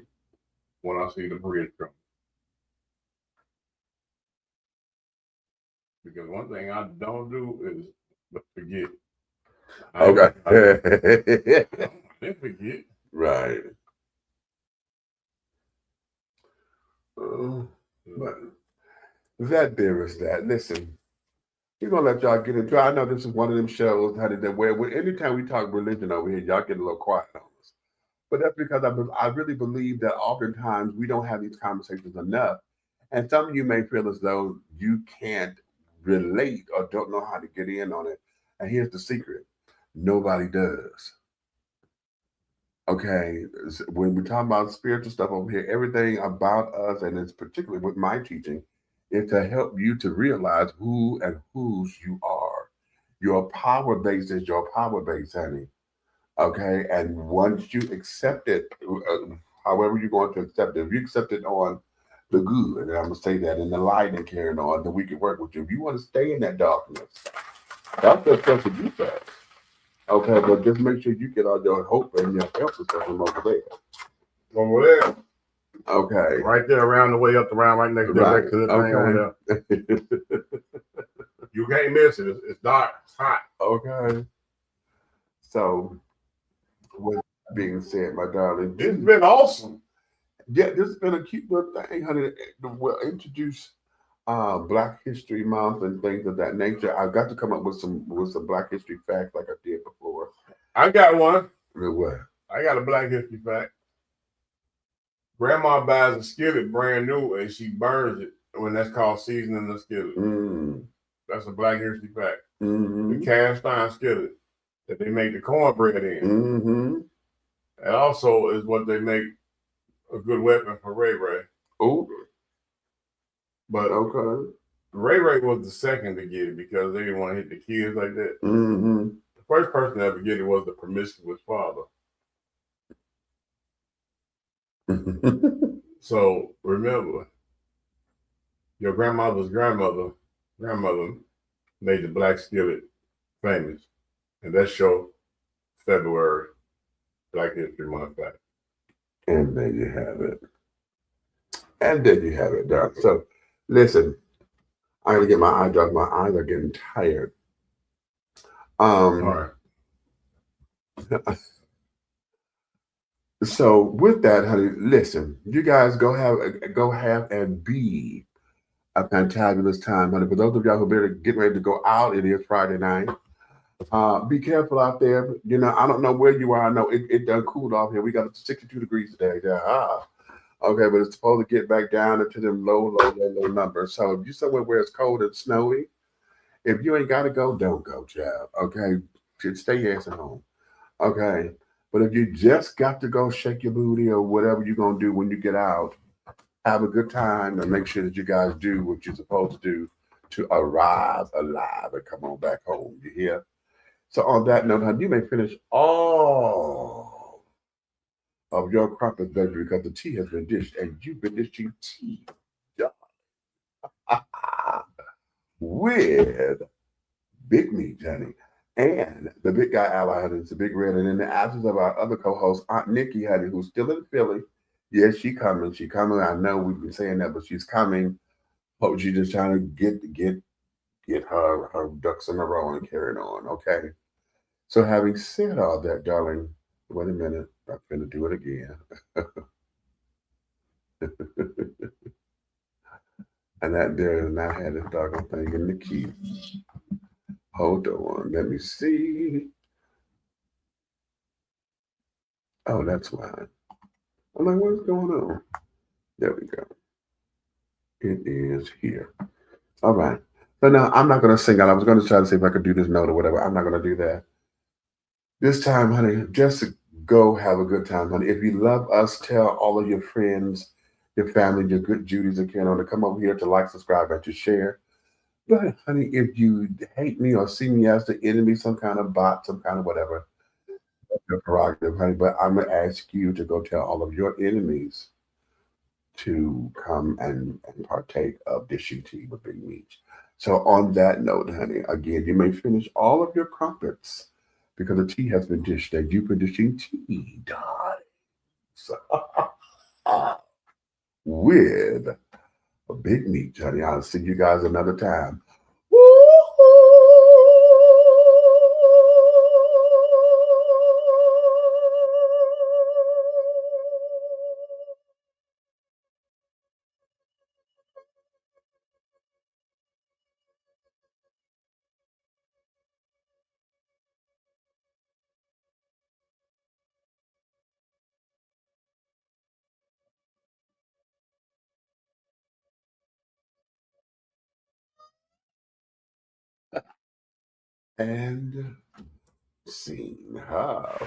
when I see the bridge come. Because one thing I don't do is forget. Okay. I didn't forget. Right. But that there is that. Listen, we're gonna let y'all get into it. I know this is one of them shows where anytime we talk religion over here, y'all get a little quiet on us. But that's because I really believe that oftentimes we don't have these conversations enough. And some of you may feel as though you can't relate or don't know how to get in on it. And here's the secret. Nobody does. Okay, when we talk about spiritual stuff over here, everything about us, and it's particularly with my teaching, is to help you to realize who and whose you are. Your power base is your power base, honey. Okay, and once you accept it, however you're going to accept it, if you accept it on the good, and I'm going to say that, in the light and carrying on, then we can work with you. If you want to stay in that darkness, that's the stuff that you say. Okay, but just make sure you get all your hope and your help and stuff from over there. Over there. Okay. Right there, around the way up the round, right next to Right. the thing over there. You can't miss it. It's dark. It's hot. Okay. So, with that being said, my darling, it's been awesome. Yeah, this has been a cute little thing, honey. We'll introduce Black History Month and things of that nature. I got to come up with some Black History facts like I did before. I got one. What? I got a Black History fact. Grandma buys a skillet brand new and she burns it when that's called seasoning the skillet. That's a Black History fact. The cast iron skillet that they make the cornbread in. And also is what they make a good weapon for Ray Ray. Oh. But Ray Ray was the second to get it because they didn't want to hit the kids like that. The first person to ever get it was the promiscuous father. So remember, your grandmother's grandmother made the black skillet famous, and that's show February Black History Month back. And there you have it. And there you have it, Doc. So listen, I gotta get my eye dropped. My eyes are getting tired. All right. So with that, honey, listen, you guys go have and be a fantabulous time, honey. For those of y'all who better get ready to go out, it is Friday night. Be careful out there. You know, I don't know where you are. I know it done cooled off here. We got 62 degrees today. Yeah. Okay, but it's supposed to get back down into them low numbers. So if you're somewhere where it's cold and snowy, if you ain't got to go, don't go, child. Okay, should stay your ass at home. Okay, but if you just got to go shake your booty or whatever you're gonna do when you get out, have a good time and make sure that you guys do what you're supposed to do to arrive alive and come on back home. You hear? So on that note, honey, you may finish all of your crumpets, baby, because the tea has been dished and you've been dishing tea with Big Meat, honey. And the big guy ally, honey, is the Big Red. And in the absence of our other co-host, Aunt Nikki, honey, who's still in Philly. Yes, she coming. She coming. I know we've been saying that, but she's coming. Hope she's just trying to get her ducks in a row and carry it on. Okay. So having said all that, darling, wait a minute. I'm gonna do it again. And that there and I had this doggone thing in the key. Hold on, let me see. Oh, that's why. I'm like, what's going on? There we go. It is here. All right. So now I'm not gonna sing out. I was gonna try to see if I could do this note or whatever. I'm not gonna do that. This time, honey, just go have a good time, honey. If you love us, tell all of your friends, your family, your good Judies and Ken to come over here to like, subscribe, and to share. But honey, if you hate me or see me as the enemy, some kind of bot, some kind of whatever, that's your prerogative, honey. But I'm gonna ask you to go tell all of your enemies to come and partake of dishing tea with Big Meat. So on that note, honey, again, you may finish all of your crumpets because the tea has been dished and you've been dishing tea, darling. So, with a Big Meat, honey. I'll see you guys another time. And scene. How?